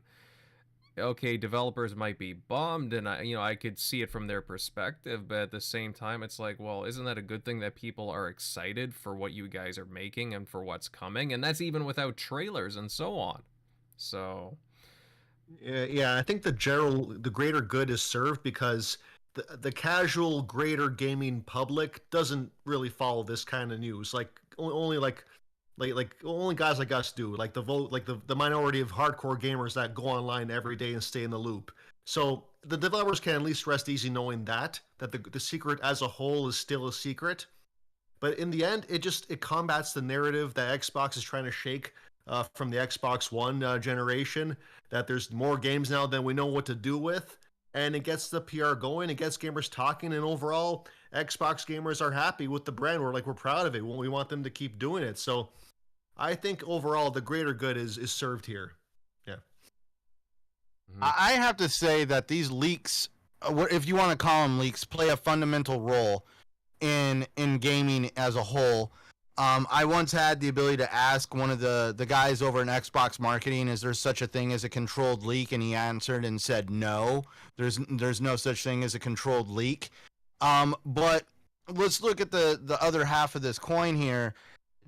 okay, developers might be bummed, and I could see it from their perspective, but at the same time, it's like, well, isn't that a good thing that people are excited for what you guys are making and for what's coming? And that's even without trailers and so on. So, yeah, I think the greater good is served because the casual greater gaming public doesn't really follow this kind of news. Like only only guys like us do, like the minority of hardcore gamers that go online every day and stay in the loop. So the developers can at least rest easy knowing that the secret as a whole is still a secret. But in the end, it combats the narrative that Xbox is trying to shake from the Xbox One generation, that there's more games now than we know what to do with. And it gets the PR going, it gets gamers talking, and overall, Xbox gamers are happy with the brand. We're proud of it. We want them to keep doing it. So I think overall, the greater good is served here. Yeah. mm-hmm. I have to say that these leaks, if you want to call them leaks, play a fundamental role in gaming as a whole. I once had the ability to ask one of the guys over in Xbox marketing, is there such a thing as a controlled leak? And he answered and said, no, there's no such thing as a controlled leak. But let's look at the other half of this coin here.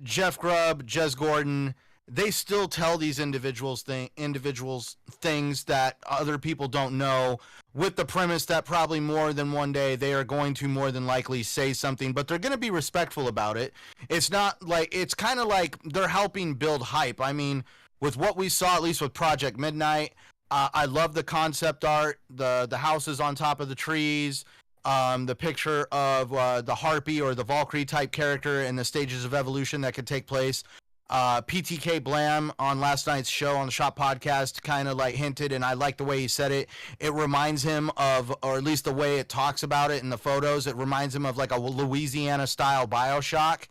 Jeff Grubb, Jez Gordon, they still tell these individuals things that other people don't know, with the premise that probably more than one day they are going to more than likely say something, but they're going to be respectful about it. It's kind of like they're helping build hype. I mean, with what we saw, at least with Project Midnight, I love the concept art, the houses on top of the trees, the picture of the Harpy or the Valkyrie type character and the stages of evolution that could take place. PTK Blam on last night's show on the Shop Podcast kind of like hinted, and I like the way he said it. It reminds him of, or at least the way it talks about it in the photos, it reminds him of like a Louisiana style BioShock.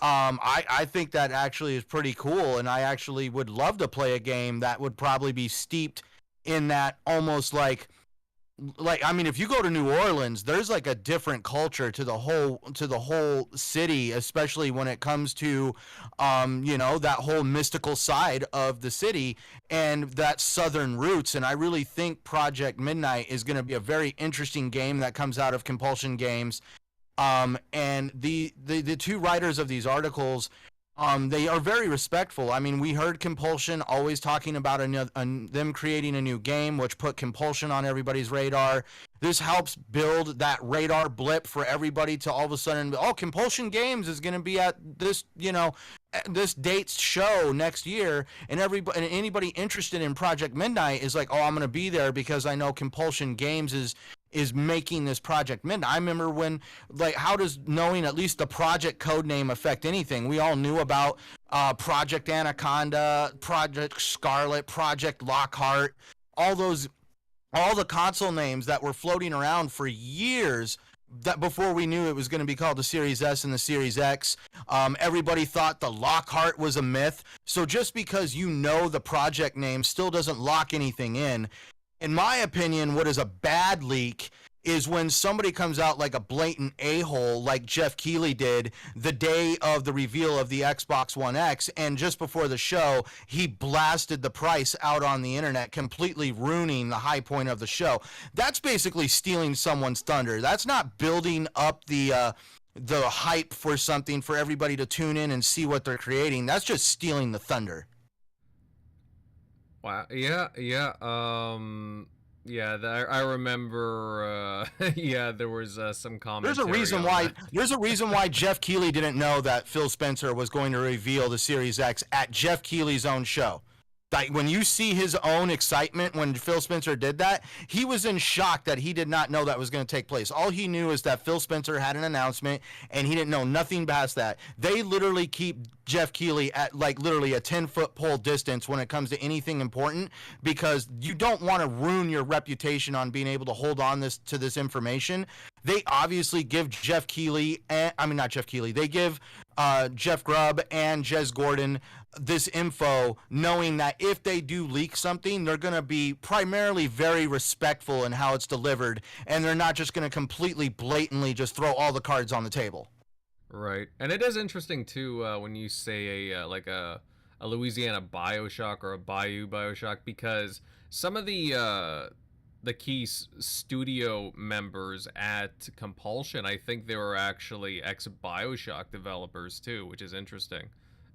I think that actually is pretty cool, and I actually would love to play a game that would probably be steeped in that almost like I mean, if you go to New Orleans, there's like a different culture to the whole city, especially when it comes to that whole mystical side of the city and that southern roots. And I really think Project Midnight is going to be a very interesting game that comes out of Compulsion Games. And the two writers of these articles, they are very respectful. I mean, we heard Compulsion always talking about them creating a new game, which put Compulsion on everybody's radar. This helps build that radar blip for everybody to all of a sudden, Compulsion Games is going to be at this, this date's show next year, and anybody interested in Project Midnight is like, I'm going to be there because I know Compulsion Games is making this Project Midnight. I remember when, how does knowing at least the project code name affect anything? We all knew about Project Anaconda, Project Scarlet, Project Lockhart, all the console names that were floating around for years that before we knew it was going to be called the Series S and the Series X. Everybody thought the Lockhart was a myth. So just because the project name still doesn't lock anything in. In my opinion, what is a bad leak is when somebody comes out like a blatant a-hole like Jeff Keighley did the day of the reveal of the Xbox One X, and just before the show, he blasted the price out on the internet, completely ruining the high point of the show. That's basically stealing someone's thunder. That's not building up the hype for something for everybody to tune in and see what they're creating. That's just stealing the thunder. Wow. Yeah. I remember. There was some commentary. There's a reason why Jeff Keighley didn't know that Phil Spencer was going to reveal the Series X at Jeff Keighley's own show. Like when you see his own excitement when Phil Spencer did that, he was in shock that he did not know that was going to take place. All he knew is that Phil Spencer had an announcement, and he didn't know nothing past that. They literally keep Jeff Keighley at literally a 10-foot pole distance when it comes to anything important, because you don't want to ruin your reputation on being able to hold on to this information. They obviously give Jeff Keighley, they give Jeff Grubb and Jez Gordon this info, knowing that if they do leak something, they're going to be primarily very respectful in how it's delivered, and they're not just going to completely blatantly just throw all the cards on the table. Right. And it is interesting too when you say a Louisiana BioShock or a Bayou BioShock, because some of the key studio members at Compulsion, I think they were actually ex-BioShock developers too, which is interesting.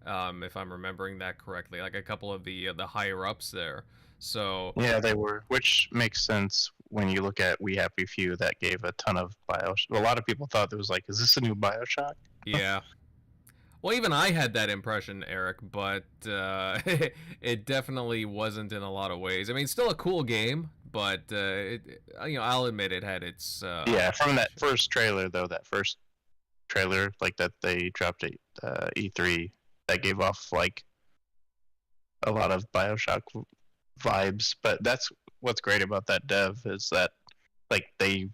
If I'm remembering that correctly, like a couple of the higher ups there. So yeah, they were, which makes sense when you look at We Happy Few that gave a ton of BioShock. A lot of people thought it was like, is this a new BioShock? Yeah. Well, even I had that impression, Eric, but it definitely wasn't in a lot of ways. I mean, still a cool game, but I'll admit it had its. From that first trailer though, like that they dropped at E3, that gave off like a lot of BioShock vibes. But that's what's great about that dev is that like they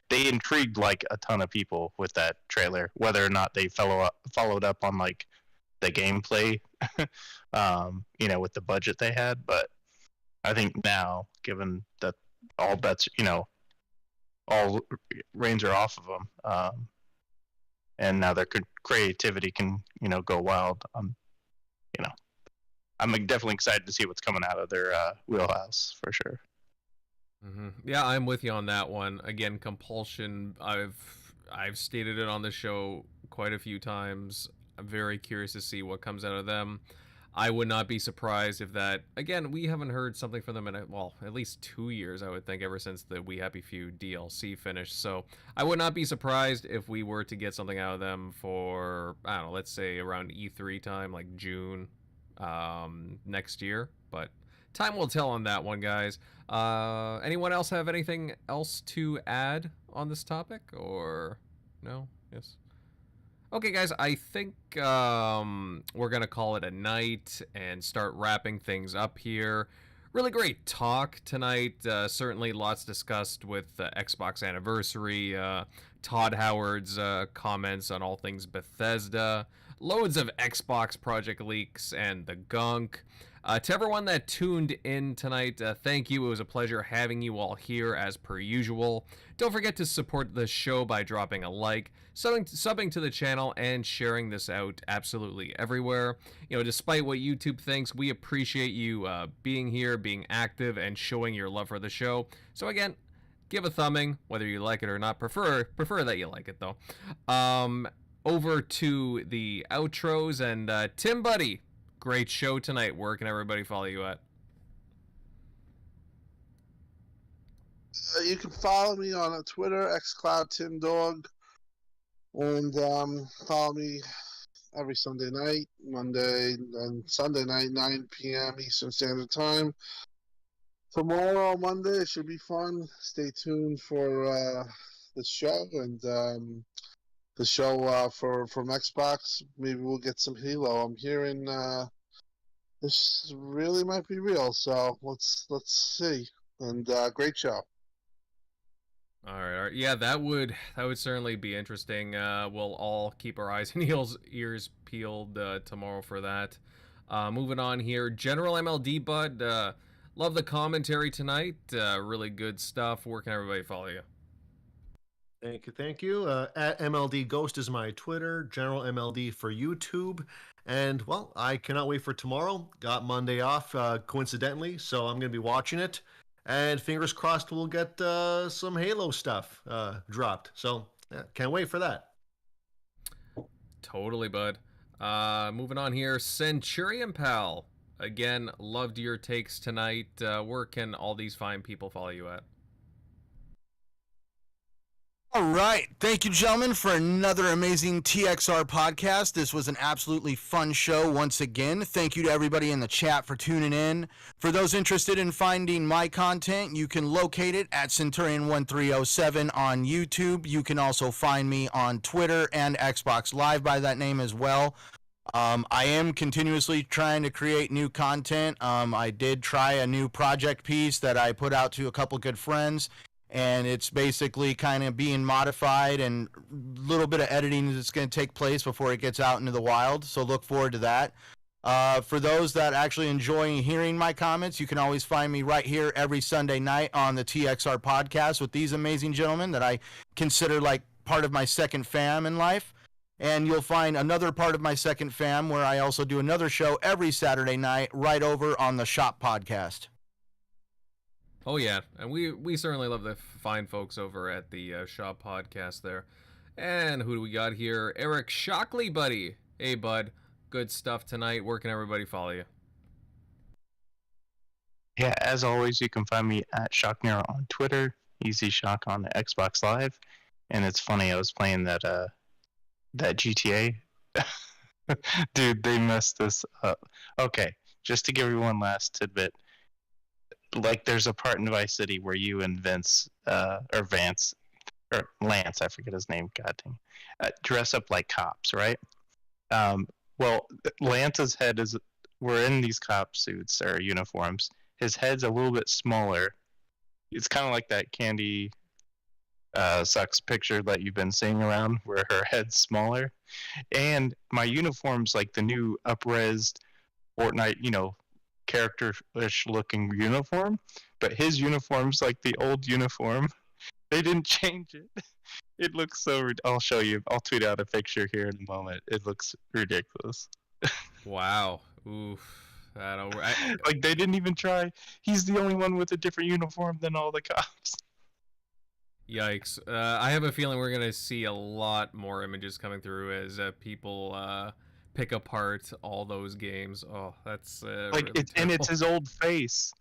intrigued like a ton of people with that trailer, whether or not they followed up on like the gameplay, with the budget they had. But I think now, given that all bets, all reins are off of them, and now their creativity can, go wild. I'm definitely excited to see what's coming out of their wheelhouse for sure. Mm-hmm. Yeah, I'm with you on that one. Again, Compulsion, I've stated it on the show quite a few times. I'm very curious to see what comes out of them. I would not be surprised if that, again, we haven't heard something from them in, at least 2 years, I would think, ever since the We Happy Few DLC finished. So I would not be surprised if we were to get something out of them for, I don't know, let's say around E3 time, like June next year. But time will tell on that one, guys. Anyone else have anything else to add on this topic, or no? Yes. Okay, guys, I think we're going to call it a night and start wrapping things up here. Really great talk tonight. Certainly lots discussed with the Xbox anniversary, Todd Howard's comments on all things Bethesda, loads of Xbox project leaks, and the Gunk. To everyone that tuned in tonight, thank you. It was a pleasure having you all here as per usual. Don't forget to support the show by dropping a like, subbing to the channel, and sharing this out absolutely everywhere. You know, despite what YouTube thinks, we appreciate you being here, being active, and showing your love for the show. So again, give a thumbing, whether you like it or not. Prefer that you like it, though. Over to the outros, and Tim Buddy, great show tonight. Where can everybody follow you at? You can follow me on Twitter, xCloudTimDog, and follow me every Sunday night, Monday and Sunday night, 9 p.m. Eastern Standard Time. Tomorrow, Monday, it should be fun. Stay tuned for the show and the show from Xbox. Maybe we'll get some Halo. I'm hearing this really might be real, so let's see. And great show. All right. Yeah, that would certainly be interesting. We'll all keep our eyes and ears peeled tomorrow for that. Moving on here, General MLD Bud. Love the commentary tonight. Really good stuff. Where can everybody follow you? Thank you. At MLD Ghost is my Twitter, General MLD for YouTube. And, well, I cannot wait for tomorrow. Got Monday off, coincidentally, so I'm going to be watching it. And fingers crossed we'll get some Halo stuff dropped. So, yeah, can't wait for that. Totally, bud. Moving on here, Centurion Pal. Again, loved your takes tonight. Where can all these fine people follow you at? All right. Thank you, gentlemen, for another amazing TXR podcast. This was an absolutely fun show once again. Thank you to everybody in the chat for tuning in. For those interested in finding my content, you can locate it at Centurion1307 on YouTube. You can also find me on Twitter and Xbox Live by that name as well. I am continuously trying to create new content. I did try a new project piece that I put out to a couple good friends, and it's basically kind of being modified, and a little bit of editing that's going to take place before it gets out into the wild, so look forward to that. For those that actually enjoy hearing my comments, you can always find me right here every Sunday night on the TXR Podcast with these amazing gentlemen that I consider like part of my second fam in life. And you'll find another part of my second fam where I also do another show every Saturday night right over on the Shop Podcast. Oh, yeah. And we certainly love the fine folks over at the Shop Podcast there. And who do we got here? Eric Shockley, buddy. Hey, bud. Good stuff tonight. Where can everybody follow you? Yeah, as always, you can find me at Shocknero on Twitter, Easy Shock on the Xbox Live. And it's funny, I was playing that GTA. Dude, they messed this up. Okay, just to give everyone last tidbit. Like, there's a part in Vice City where you and Lance, I forget his name, dress up like cops, right? Well, Lance's head is, we're in these cop suits or uniforms. His head's a little bit smaller. It's kind of like that Candy Sucks picture that you've been seeing around where her head's smaller. And my uniform's like the new up-resed Fortnite, character-ish looking uniform, but his uniform's like the old uniform. They didn't change it. It looks so I'll show you. I'll tweet out a picture here in a moment. It looks ridiculous. Wow. Oof. Like, they didn't even try. He's the only one with a different uniform than all the cops. Yikes. I have a feeling we're going to see a lot more images coming through as people pick apart all those games. Oh, that's like really and it's his old face.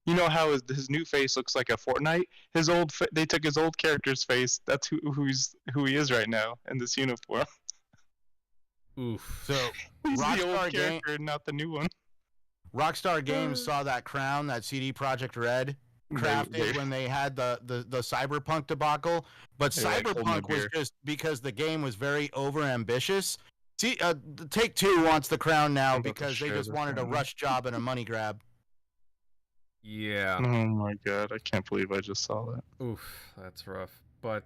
You know how his new face looks like a Fortnite? His old they took his old character's face. That's who he is right now in this uniform. Oof. So He's the Rockstar old character, not the new one. Rockstar Games saw that crown, that CD Projekt Red crafted when they had the Cyberpunk debacle, but Yeah, like holding Cyberpunk a was beer. just because the game was very over ambitious. See, Take-Two wants the crown now I'm about to because they share just this wanted a right now. rush job and a money grab. Yeah. Oh my god, I can't believe I just saw that. Oof, that's rough. But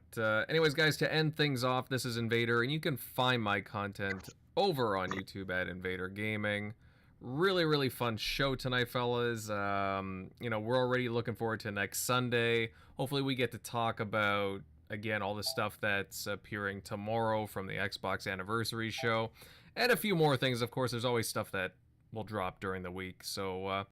anyways, guys, to end things off, this is Invader, and you can find my content over on YouTube at Invader Gaming. Really, really fun show tonight, fellas. We're already looking forward to next Sunday. Hopefully we get to talk about, again, all the stuff that's appearing tomorrow from the Xbox Anniversary show. And a few more things, of course. There's always stuff that will drop during the week. So,